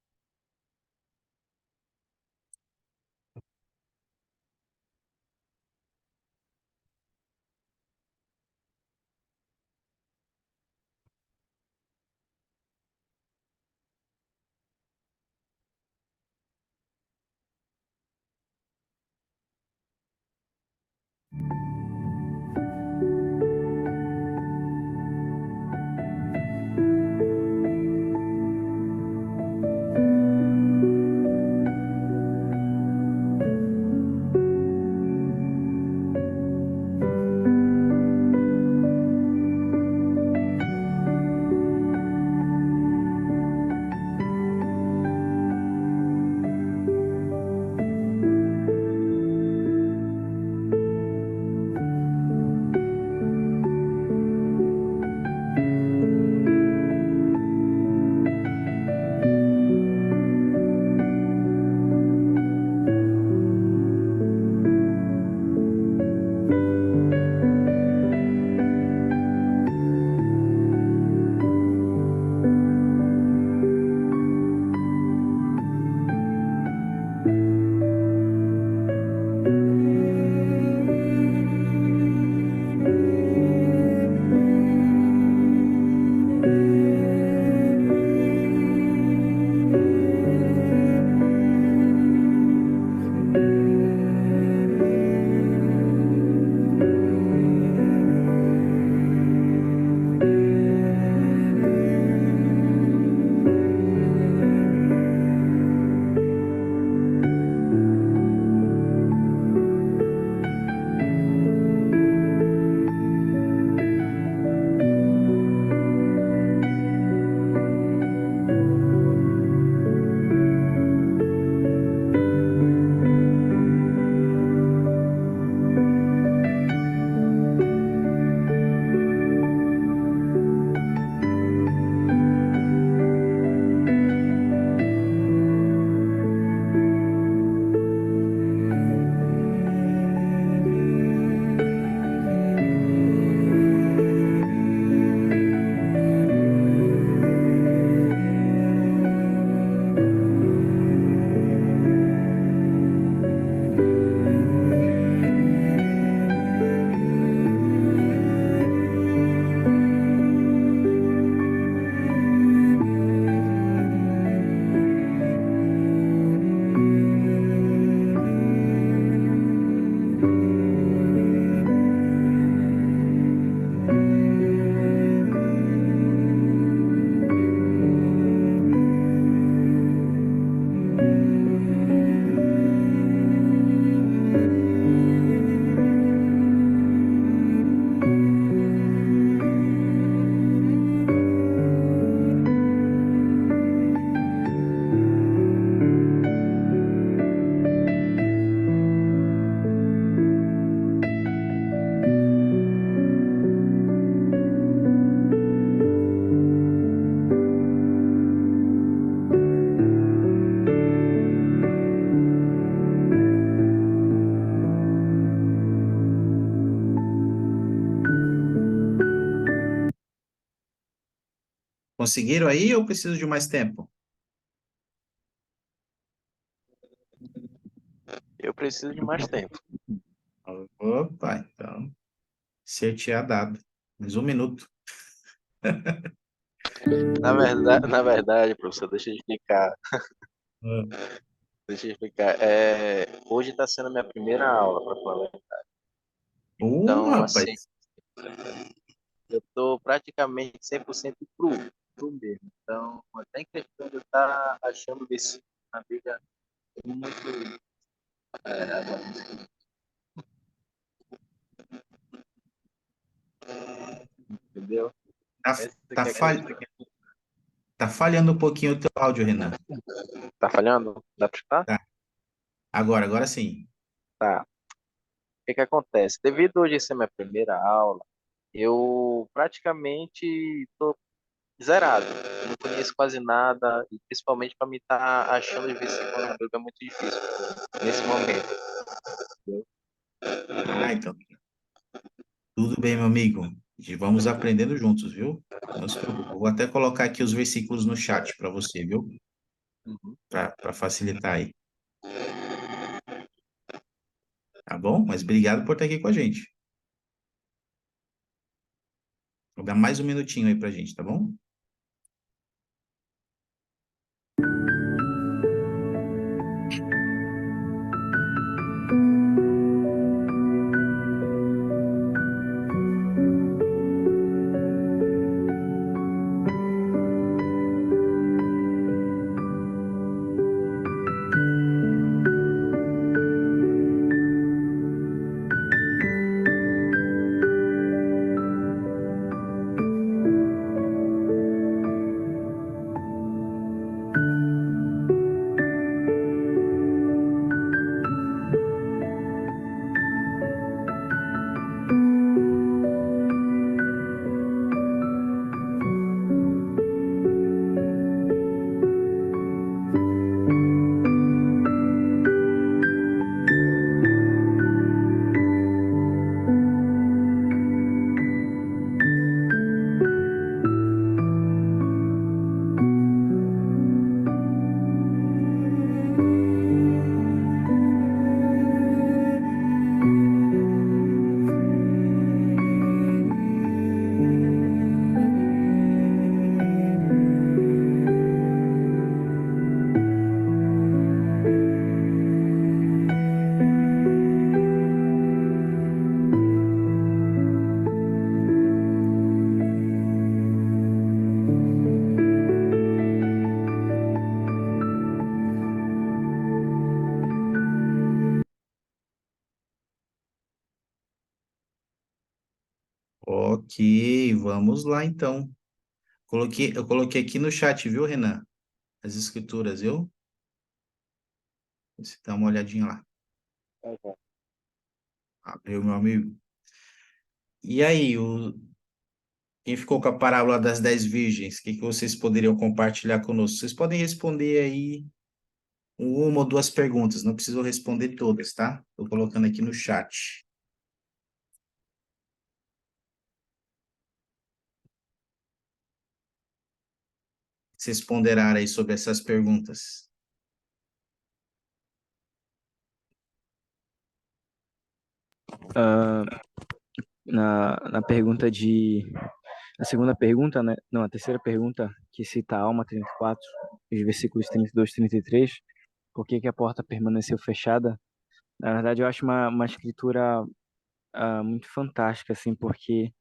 Conseguiram aí ou preciso de mais tempo? Eu preciso de mais tempo. Opa, então, certear dado. Mais 1 minuto. Na verdade, professor, deixa eu explicar. Hum. Deixa eu explicar. Hoje está sendo a minha primeira aula, para falar. Então, assim, Rapaz. eu estou praticamente 100% cru mesmo. Então, até em questão de eu estar achando versículo na Bíblia é muito. Entendeu? Tá, Essa tá, que é a fal- questão. tá falhando um pouquinho o teu áudio, Renan. Tá falhando? Dá para escutar? Tá. Agora sim. Tá. O que que acontece? Devido hoje ser minha primeira aula, eu praticamente estou zerado. Eu não conheço quase nada, e principalmente para me estar achando os versículos na Bíblia é muito difícil nesse momento. Ah, então, tudo bem, meu amigo. E vamos aprendendo juntos, viu? Não se preocupe. Vou até colocar aqui os versículos no chat para você, viu? Uhum. Para facilitar aí. Tá bom? Mas obrigado por estar aqui com a gente. Vou dar mais 1 minutinho aí pra gente, tá bom? Ok, vamos lá então. Eu coloquei aqui no chat, viu, Renan? As escrituras, viu? Você dá uma olhadinha lá. Abriu, meu amigo. E aí, quem ficou com a parábola das 10 virgens? O que que vocês poderiam compartilhar conosco? Vocês podem responder aí uma ou duas perguntas, não precisam responder todas, tá? Estou colocando aqui no chat. Vocês ponderaram aí sobre essas perguntas. Ah, na pergunta de. A segunda pergunta, né? Não, a terceira pergunta, que cita a Alma 34, os versículos 32 e 33, por que que a porta permaneceu fechada? Na verdade, eu acho uma escritura muito fantástica, assim, porque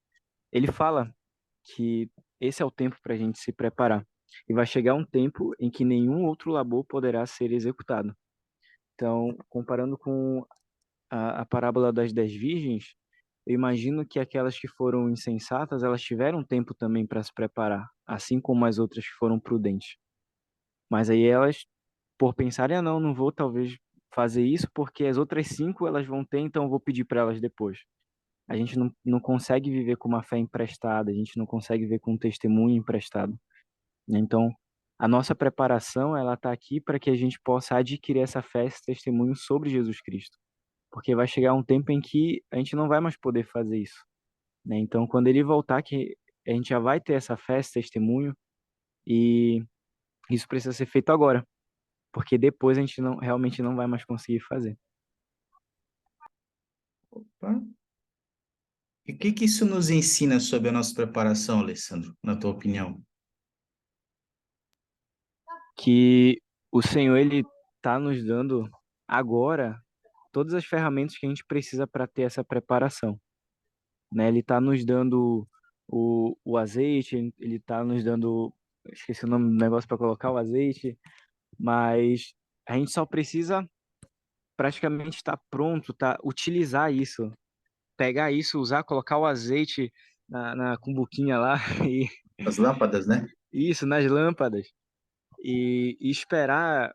ele fala que esse é o tempo para a gente se preparar. E vai chegar um tempo em que nenhum outro labor poderá ser executado. Então, comparando com a parábola das 10 virgens, eu imagino que aquelas que foram insensatas, elas tiveram tempo também para se preparar, assim como as outras que foram prudentes. Mas aí elas, por pensarem, não, não vou talvez fazer isso porque as outras 5 elas vão ter, então eu vou pedir para elas depois. A gente não consegue viver com uma fé emprestada, a gente não consegue viver com um testemunho emprestado, né? Então, a nossa preparação, ela está aqui para que a gente possa adquirir essa fé, esse testemunho sobre Jesus Cristo. Porque vai chegar um tempo em que a gente não vai mais poder fazer isso, né? Então, quando ele voltar, que a gente já vai ter essa fé, esse testemunho, E isso precisa ser feito agora, porque depois a gente realmente não vai mais conseguir fazer. Tá? E o que que isso nos ensina sobre a nossa preparação, Alessandro, na tua opinião? Que o Senhor, ele tá nos dando agora todas as ferramentas que a gente precisa para ter essa preparação, né? Ele tá nos dando o azeite, ele tá nos dando, esqueci o nome do negócio para colocar o azeite, mas a gente só precisa praticamente estar pronto, tá? Utilizar isso, pegar isso, usar, colocar o azeite na cumbuquinha lá e As lâmpadas, né? isso nas lâmpadas e esperar,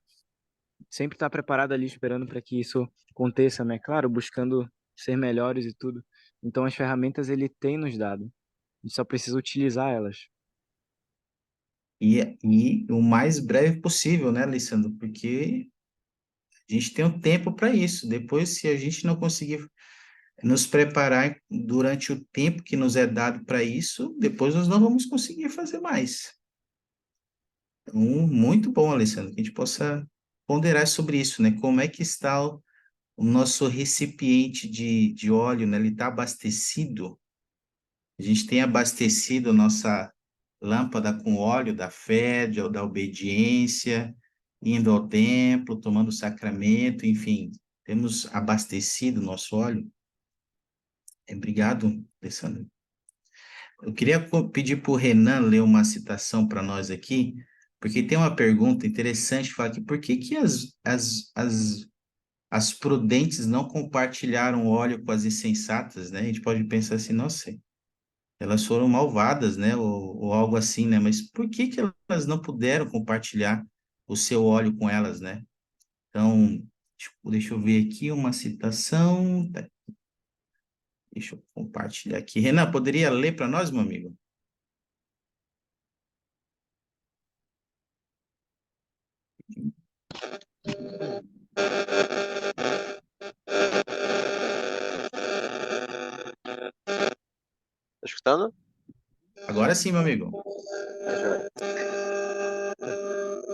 sempre estar preparado ali esperando para que isso aconteça, né? Claro, buscando ser melhores e tudo. Então as ferramentas ele tem nos dado. A gente só precisa utilizar elas. E o mais breve possível, né, Alessandro? Porque a gente tem um tempo para isso. Depois, se a gente não conseguir nos preparar durante o tempo que nos é dado para isso, depois nós não vamos conseguir fazer mais. Então, muito bom, Alessandro, que a gente possa ponderar sobre isso, né? Como é que está o nosso recipiente de óleo, né? Ele está abastecido? A gente tem abastecido a nossa lâmpada com óleo da fé, da obediência, indo ao templo, tomando o sacramento, enfim, temos abastecido o nosso óleo. Obrigado, Alessandro. Eu queria pedir para o Renan ler uma citação para nós aqui, porque tem uma pergunta interessante, que fala aqui, por que que as prudentes não compartilharam óleo com as insensatas, né? A gente pode pensar assim, nossa, elas foram malvadas, né? Ou algo assim, né? Mas por que que elas não puderam compartilhar o seu óleo com elas, né? Então, deixa eu ver aqui uma citação. Deixa eu compartilhar aqui. Renan, poderia ler para nós, meu amigo? Tá escutando? Agora sim, meu amigo.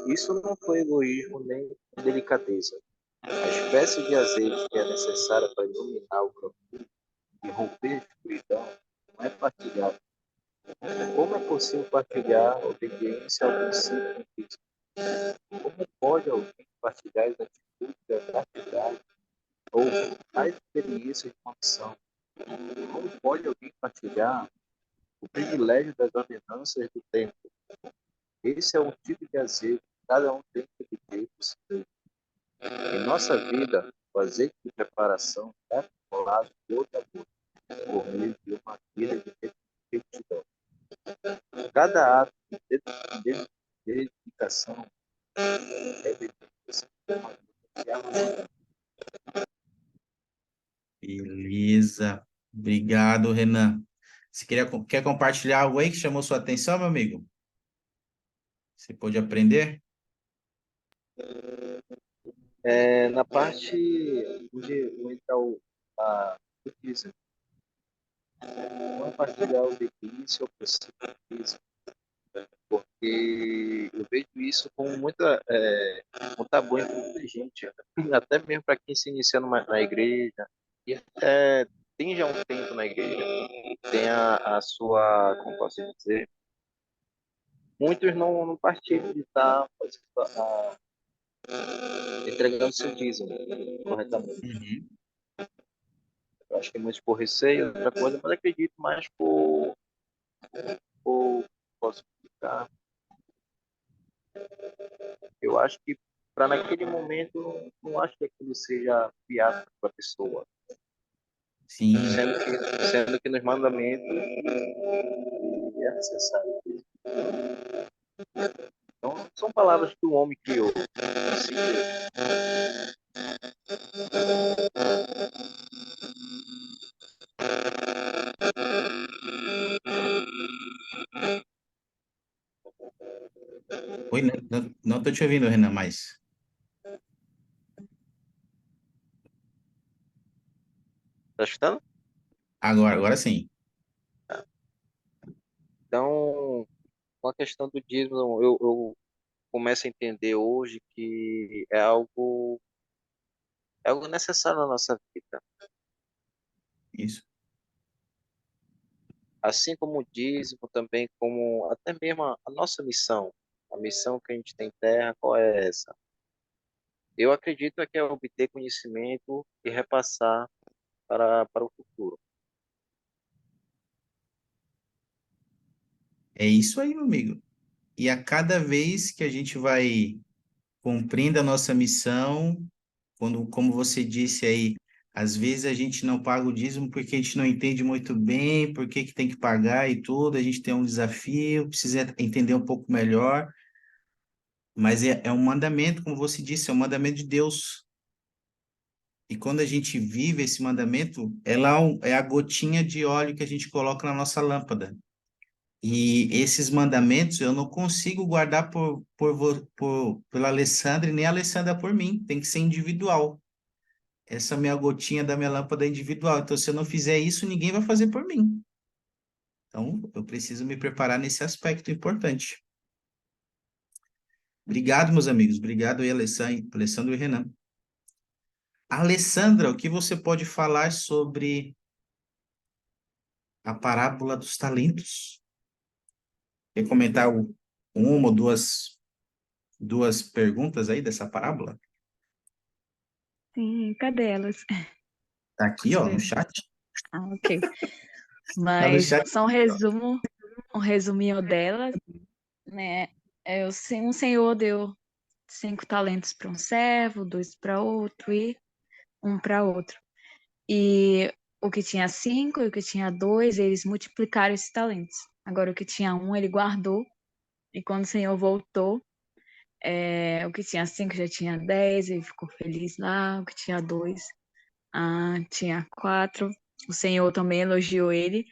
Isso não foi egoísmo nem delicadeza. A espécie de azeite que é necessária para iluminar o campo e romper a escuridão não é partilhado. Como é possível partilhar a obediência ao princípio de Cristo? Como pode alguém partilhar as atitudes da santidade ou as experiências de uma missão? Como pode alguém partilhar o privilégio das ordenanças do tempo? Esse é um tipo de azeite que cada um tem que ter por si mesmo. Em nossa vida, o azeite de preparação é acumulado gota a gota, por meio de uma vida de repetidão. Cada ato de dedicação é dedicação a uma vida de amor. Beleza. Obrigado, Renan. Você quer compartilhar algo aí que chamou sua atenção, meu amigo? Você pôde aprender? Na parte onde entra a justiça, não é partilhar o delício ou precisa, porque eu vejo isso com um tabu em muita gente, até mesmo para quem se inicia na igreja, e até tem já um tempo na igreja, tem a sua, como posso dizer, muitos não partilham de estar entregando seu dízimo corretamente. Uhum. Eu acho que é muito por receio, outra coisa, mas acredito mais por posso explicar. Eu acho que para naquele momento, não acho que aquilo seja viável para a pessoa. Sim, Sendo que nos mandamentos é necessário. Então, são palavras que o homem criou. Assim, oi, não estou te ouvindo, Renan, mais. tá escutando? Agora sim. Então, com a questão do dízimo, eu começo a entender hoje que é algo necessário na nossa vida. Isso. Assim como o dízimo, também como até mesmo a nossa missão. A missão que a gente tem em terra, qual é essa? Eu acredito que é obter conhecimento e repassar para o futuro. É isso aí, meu amigo. E a cada vez que a gente vai cumprindo a nossa missão, quando, como você disse aí, às vezes a gente não paga o dízimo porque a gente não entende muito bem por que que tem que pagar e tudo, a gente tem um desafio, precisa entender um pouco melhor, mas é um mandamento, como você disse, é um mandamento de Deus. E quando a gente vive esse mandamento, é a gotinha de óleo que a gente coloca na nossa lâmpada. E esses mandamentos eu não consigo guardar pela Alessandra e nem a Alessandra por mim, tem que ser individual. Essa minha gotinha da minha lâmpada é individual. Então, se eu não fizer isso, ninguém vai fazer por mim. Então, eu preciso me preparar nesse aspecto importante. Obrigado, meus amigos. Obrigado aí, Alessandro e Renan. Alessandra, o que você pode falar sobre a parábola dos talentos? Quer comentar uma ou duas perguntas aí dessa parábola? Sim, cadê elas? Tá aqui, Deixa ó, eu no ver. chat. Ah, ok. Tá no Mas chat. só um resuminho delas, né? Um senhor deu 5 talentos para um servo, 2 para outro e um para outro. E o que tinha 5 e o que tinha 2, eles multiplicaram esses talentos. Agora, o que tinha 1, ele guardou. E quando o Senhor voltou, o que tinha 5 já tinha 10, ele ficou feliz lá. O que tinha 2, tinha 4. O Senhor também elogiou ele.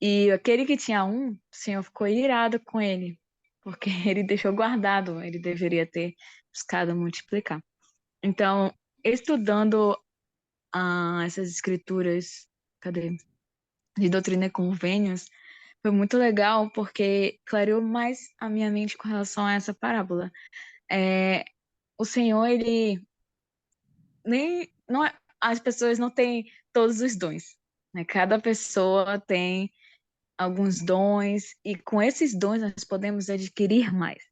E aquele que tinha 1, o Senhor ficou irado com ele, porque ele deixou guardado. Ele deveria ter buscado multiplicar. Então, estudando essas escrituras, cadê? De doutrina e convênios, foi muito legal porque clareou mais a minha mente com relação a essa parábola. É, o Senhor, ele nem não é, as pessoas não têm todos os dons, né? Cada pessoa tem alguns dons e com esses dons nós podemos adquirir mais.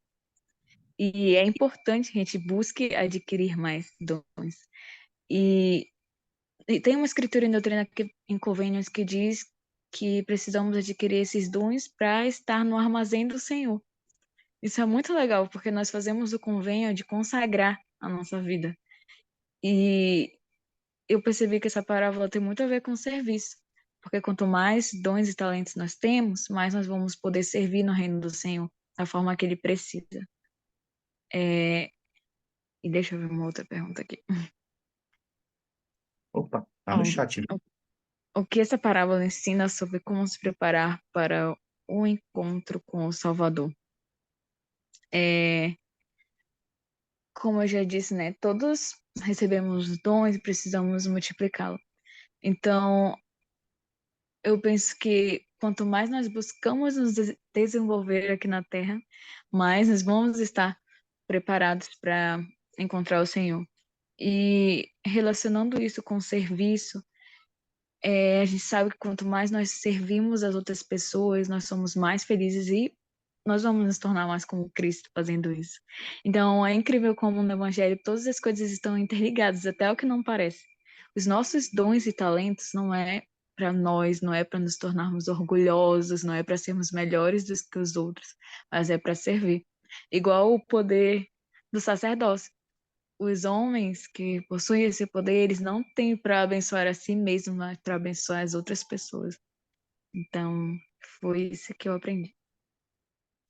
E é importante que a gente busque adquirir mais dons. E E tem uma escritura em doutrina em convênios que diz que precisamos adquirir esses dons para estar no armazém do Senhor. Isso é muito legal, porque nós fazemos o convênio de consagrar a nossa vida. E eu percebi que essa parábola tem muito a ver com serviço, porque quanto mais dons e talentos nós temos, mais nós vamos poder servir no reino do Senhor da forma que ele precisa. E deixa eu ver uma outra pergunta aqui. Opa, tá no Ó, chat. o que essa parábola ensina sobre como se preparar para o encontro com o Salvador? É, como eu já disse, né? Todos recebemos dons e precisamos multiplicá-lo. Então, eu penso que quanto mais nós buscamos nos desenvolver aqui na Terra, mais nós vamos estar preparados para encontrar o Senhor. E relacionando isso com o serviço, a gente sabe que quanto mais nós servimos as outras pessoas, nós somos mais felizes e nós vamos nos tornar mais como Cristo fazendo isso. Então, é incrível como no Evangelho todas as coisas estão interligadas, até o que não parece. Os nossos dons e talentos não é para nós, não é para nos tornarmos orgulhosos, não é para sermos melhores do que os outros, mas é para servir. Igual o poder do sacerdócio. Os homens que possuem esse poder, eles não têm para abençoar a si mesmos, mas para abençoar as outras pessoas. Então, foi isso que eu aprendi.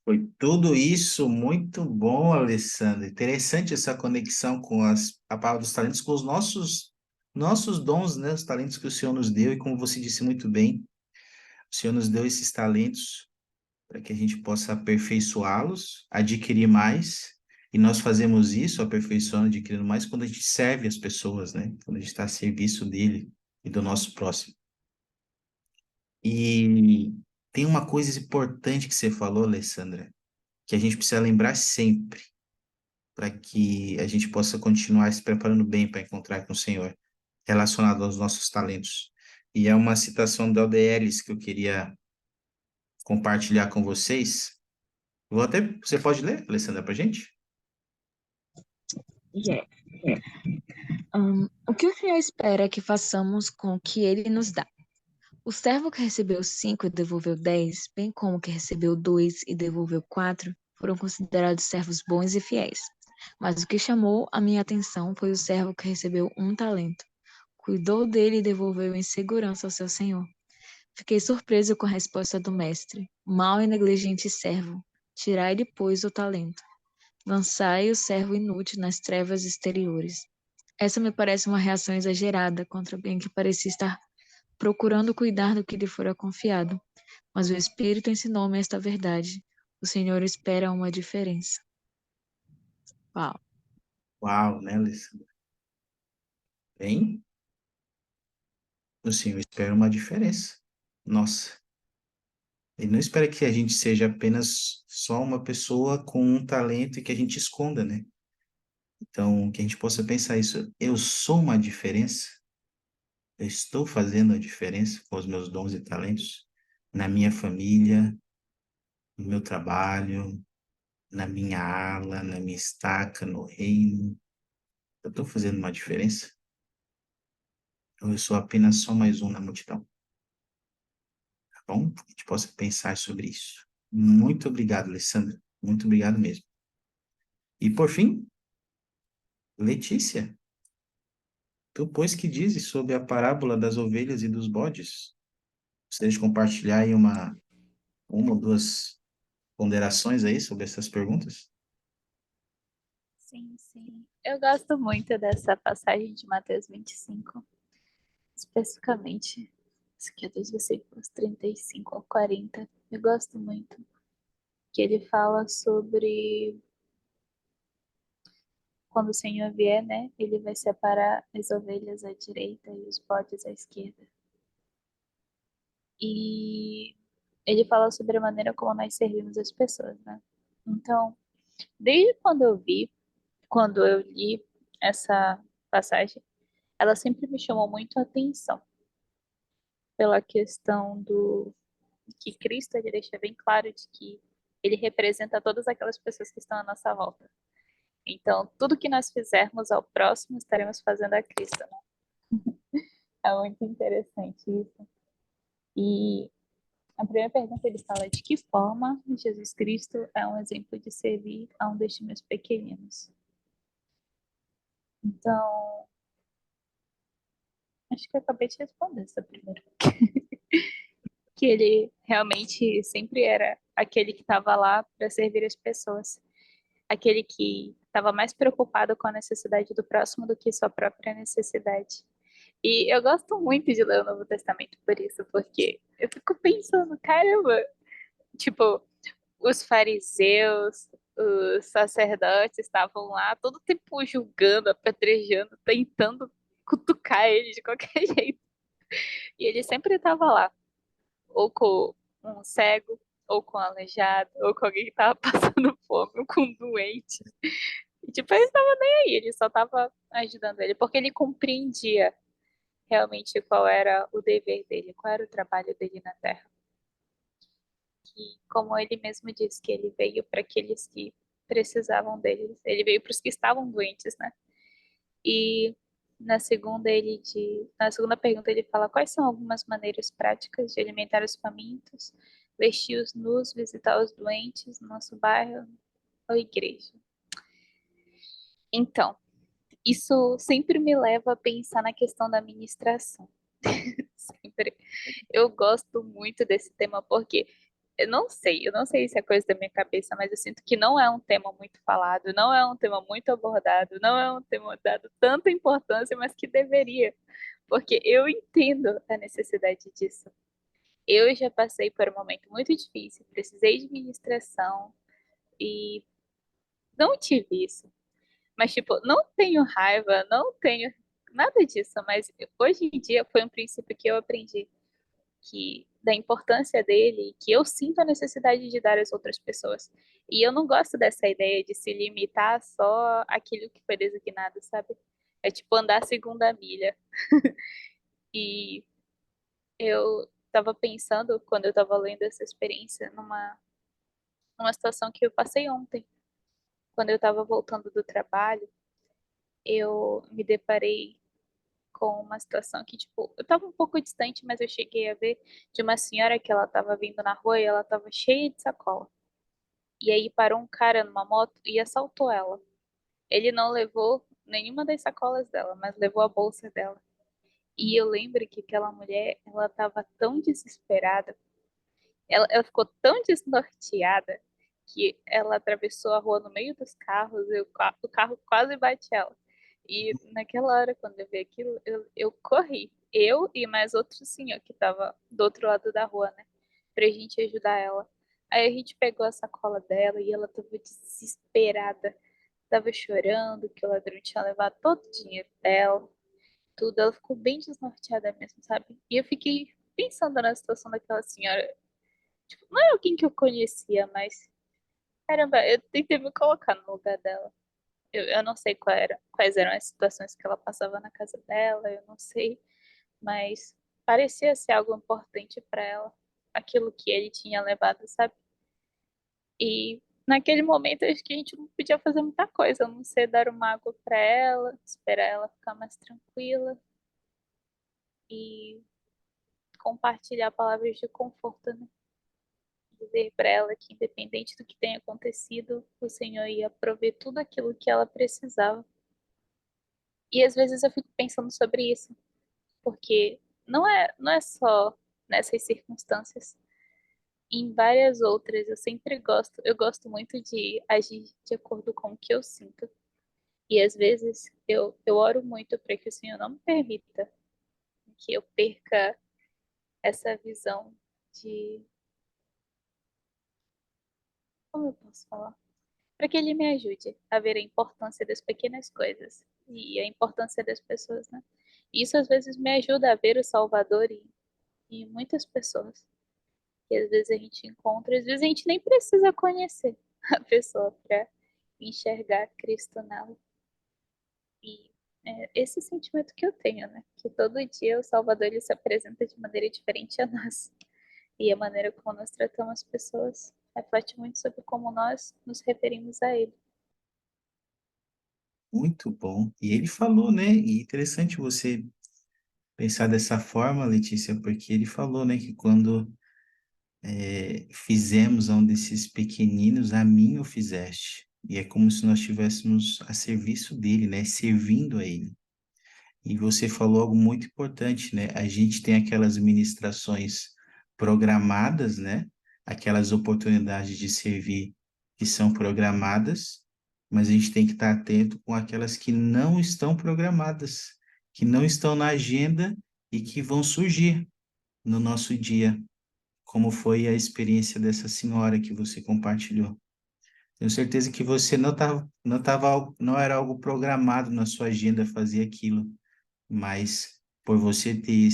Foi tudo isso muito bom, Alessandro. Interessante essa conexão com a palavra dos talentos, com os nossos dons, né? Os talentos que o Senhor nos deu, e como você disse muito bem, o Senhor nos deu esses talentos para que a gente possa aperfeiçoá-los, adquirir mais, e nós fazemos isso, aperfeiçoando, adquirindo mais, quando a gente serve as pessoas, né? Quando a gente está a serviço dele e do nosso próximo. E tem uma coisa importante que você falou, Alessandra, que a gente precisa lembrar sempre, para que a gente possa continuar se preparando bem para encontrar com o Senhor, relacionado aos nossos talentos. E é uma citação da LDLs que eu queria compartilhar com vocês. Você pode ler, Alessandra, para a gente? Yeah. O que o Senhor espera que façamos com o que Ele nos dá? O servo que recebeu 5 e devolveu 10, bem como o que recebeu 2 e devolveu 4, foram considerados servos bons e fiéis. Mas o que chamou a minha atenção foi o servo que recebeu 1 talento. Cuidou dele e devolveu em segurança ao seu senhor. Fiquei surpreso com a resposta do mestre. Mau e negligente servo, tirai-lhe, pois, o talento. Lançai o servo inútil nas trevas exteriores. Essa me parece uma reação exagerada contra alguém que parecia estar procurando cuidar do que lhe fora confiado. Mas o Espírito ensinou-me esta verdade. O Senhor espera uma diferença. Uau. Uau, né, Alessandra? Bem, o Senhor espera uma diferença. Nossa, Ele não espera que a gente seja apenas só uma pessoa com um talento e que a gente esconda, né? Então, que a gente possa pensar isso. Eu sou uma diferença? Eu estou fazendo a diferença com os meus dons e talentos na minha família, no meu trabalho, na minha ala, na minha estaca, no reino. Eu estou fazendo uma diferença? Ou eu sou apenas só mais um na multidão? Tá bom? Que a gente possa pensar sobre isso. Muito obrigado, Alessandra. Muito obrigado mesmo. E por fim, Letícia, tu, pois, que dizes sobre a parábola das ovelhas e dos bodes? Gostaria de compartilhar aí uma ou duas ponderações aí sobre essas perguntas? Sim, sim. Eu gosto muito dessa passagem de Mateus 25, especificamente, isso aqui é dos versículos 35 ao 40. Eu gosto muito que ele fala sobre quando o Senhor vier, né? Ele vai separar as ovelhas à direita e os bodes à esquerda. E ele fala sobre a maneira como nós servimos as pessoas, né? Então, desde quando eu li essa passagem, ela sempre me chamou muito a atenção pela questão do que Cristo ele deixa bem claro de que ele representa todas aquelas pessoas que estão à nossa volta. Então, tudo que nós fizermos ao próximo, estaremos fazendo a Cristo, né? É muito interessante isso. E a primeira pergunta ele fala de que forma Jesus Cristo é um exemplo de servir a um destes meus pequeninos. Então, acho que eu acabei de responder essa primeira. Que ele realmente sempre era aquele que estava lá para servir as pessoas. Aquele que estava mais preocupado com a necessidade do próximo do que sua própria necessidade. E eu gosto muito de ler o Novo Testamento por isso, porque eu fico pensando, caramba, tipo, os fariseus, os sacerdotes estavam lá todo tempo julgando, apedrejando, tentando cutucar ele de qualquer jeito. E ele sempre estava lá, ou com um cego, ou com um aleijado, ou com alguém que estava passando fome, ou com um doente. E, tipo, ele estava nem aí, ele só estava ajudando ele, porque ele compreendia realmente qual era o dever dele, qual era o trabalho dele na Terra. E como ele mesmo disse, que ele veio para aqueles que precisavam dele, ele veio para os que estavam doentes, né? E na segunda pergunta ele fala quais são algumas maneiras práticas de alimentar os famintos, vestir os nus, visitar os doentes no nosso bairro ou igreja. Então, isso sempre me leva a pensar na questão da administração. Sempre. Eu gosto muito desse tema porque eu não sei se é coisa da minha cabeça, mas eu sinto que não é um tema muito falado, não é um tema muito abordado, não é um tema dado tanta importância, mas que deveria, porque eu entendo a necessidade disso. Eu já passei por um momento muito difícil, precisei de administração e não tive isso. Mas, tipo, não tenho raiva, não tenho nada disso, mas hoje em dia foi um princípio que eu aprendi. da importância dele, que eu sinto a necessidade de dar às outras pessoas. E eu não gosto dessa ideia de se limitar só àquilo que foi designado, sabe? É tipo andar a segunda milha. E eu estava pensando, quando eu estava lendo essa experiência, numa situação que eu passei ontem. Quando eu estava voltando do trabalho, eu me deparei com uma situação que, tipo, eu estava um pouco distante, mas eu cheguei a ver de uma senhora que ela estava vindo na rua e ela estava cheia de sacola. E aí parou um cara numa moto e assaltou ela. Ele não levou nenhuma das sacolas dela, mas levou a bolsa dela. E eu lembro que aquela mulher, ela estava tão desesperada, ela ficou tão desnorteada que ela atravessou a rua no meio dos carros e o carro quase bate ela. E naquela hora, quando eu vi aquilo, eu corri. Eu e mais outro senhor que estava do outro lado da rua, né? Pra gente ajudar ela. Aí a gente pegou a sacola dela e ela tava desesperada. Tava chorando que o ladrão tinha levado todo o dinheiro dela, tudo. Ela ficou bem desnorteada mesmo, sabe? E eu fiquei pensando na situação daquela senhora. Tipo, não é alguém que eu conhecia, mas caramba, eu tentei me colocar no lugar dela. Eu não sei quais eram as situações que ela passava na casa dela, eu não sei, mas parecia ser algo importante para ela, aquilo que ele tinha levado, sabe? E naquele momento acho que a gente não podia fazer muita coisa, a não ser dar uma água para ela, esperar ela ficar mais tranquila e compartilhar palavras de conforto, né? Dizer para ela que, independente do que tenha acontecido, o Senhor ia prover tudo aquilo que ela precisava. E às vezes eu fico pensando sobre isso, porque não é só nessas circunstâncias. Em várias outras, eu gosto muito de agir de acordo com o que eu sinto. E às vezes eu oro muito para que o Senhor não me permita que eu perca essa visão de, como eu posso falar? Para que ele me ajude a ver a importância das pequenas coisas e a importância das pessoas, né? Isso às vezes me ajuda a ver o Salvador em muitas pessoas. Que às vezes a gente encontra, às vezes a gente nem precisa conhecer a pessoa para enxergar Cristo nela. E é esse sentimento que eu tenho, né? Que todo dia o Salvador ele se apresenta de maneira diferente a nós. E a maneira como nós tratamos as pessoas reflete muito sobre como nós nos referimos a ele. Muito bom. E ele falou, né? E interessante você pensar dessa forma, Letícia, porque ele falou, né, que quando fizemos a um desses pequeninos, a mim o fizeste. E é como se nós estivéssemos a serviço dele, né? Servindo a ele. E você falou algo muito importante, né? A gente tem aquelas ministrações programadas, né? Aquelas oportunidades de servir que são programadas, mas a gente tem que estar atento com aquelas que não estão programadas, que não estão na agenda e que vão surgir no nosso dia, como foi a experiência dessa senhora que você compartilhou. Tenho certeza que você não era algo programado na sua agenda fazer aquilo, mas por você ter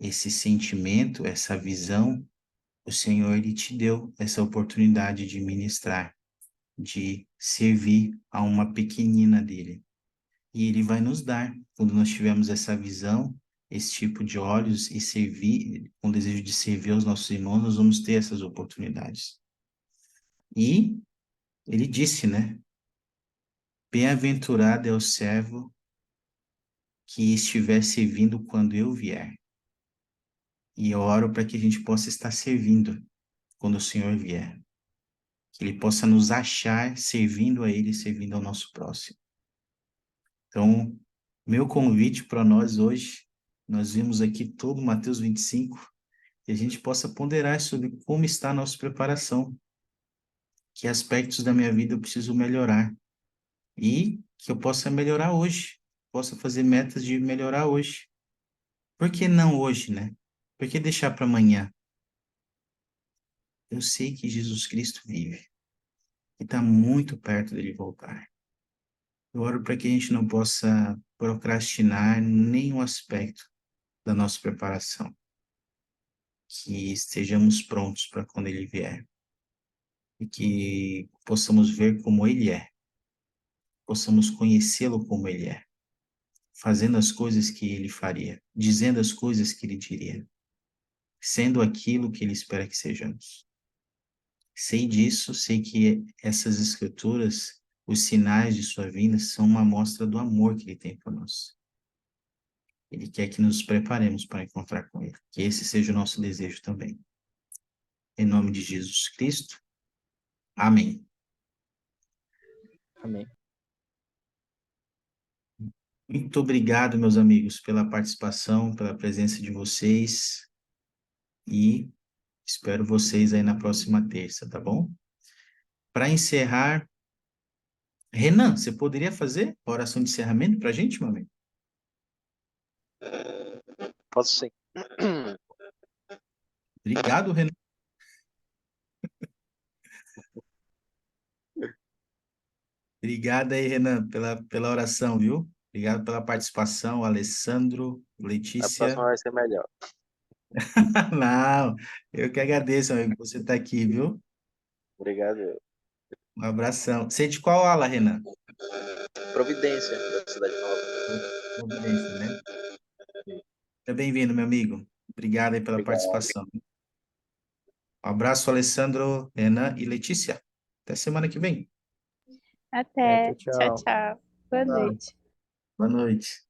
esse sentimento, essa visão, o Senhor ele te deu essa oportunidade de ministrar, de servir a uma pequenina dele. E ele vai nos dar, quando nós tivermos essa visão, esse tipo de olhos e servir, com o desejo de servir aos nossos irmãos, nós vamos ter essas oportunidades. E ele disse, né? Bem-aventurado é o servo que estiver servindo quando eu vier. E eu oro para que a gente possa estar servindo quando o Senhor vier. Que Ele possa nos achar servindo a Ele, servindo ao nosso próximo. Então, meu convite para nós hoje, nós vimos aqui todo Mateus 25, que a gente possa ponderar sobre como está a nossa preparação, que aspectos da minha vida eu preciso melhorar e que eu possa melhorar hoje, possa fazer metas de melhorar hoje. Por que não hoje, né? Por que deixar para amanhã? Eu sei que Jesus Cristo vive e está muito perto dele voltar. Eu oro para que a gente não possa procrastinar nenhum aspecto da nossa preparação. que estejamos prontos para quando Ele vier e que possamos ver como Ele é, possamos conhecê-lo como Ele é, fazendo as coisas que Ele faria, dizendo as coisas que Ele diria, sendo aquilo que Ele espera que sejamos. Sei disso, sei que essas escrituras, os sinais de sua vinda, são uma amostra do amor que Ele tem por nós. Ele quer que nos preparemos para encontrar com Ele, que esse seja o nosso desejo também. Em nome de Jesus Cristo. Amém. Amém. Muito obrigado, meus amigos, pela participação, pela presença de vocês e espero vocês aí na próxima terça, tá bom? Para encerrar, Renan, você poderia fazer a oração de encerramento para a gente, meu amigo? Posso sim. Obrigado, Renan. Obrigado aí, Renan, pela oração, viu? Obrigado pela participação, Alessandro, A Letícia. próxima vai ser melhor. Não, eu que agradeço, amigo, por você estar aqui, viu? Obrigado. Um abração. Você é de qual ala, Renan? Providência da Cidade Nova. Providência, né? Seja bem-vindo, meu amigo. Obrigado aí pela Obrigado. participação. Um abraço, Alessandro, Renan e Letícia. Até semana que vem. Até. Tchau, Tchau, tchau. tchau. Boa noite. Boa noite.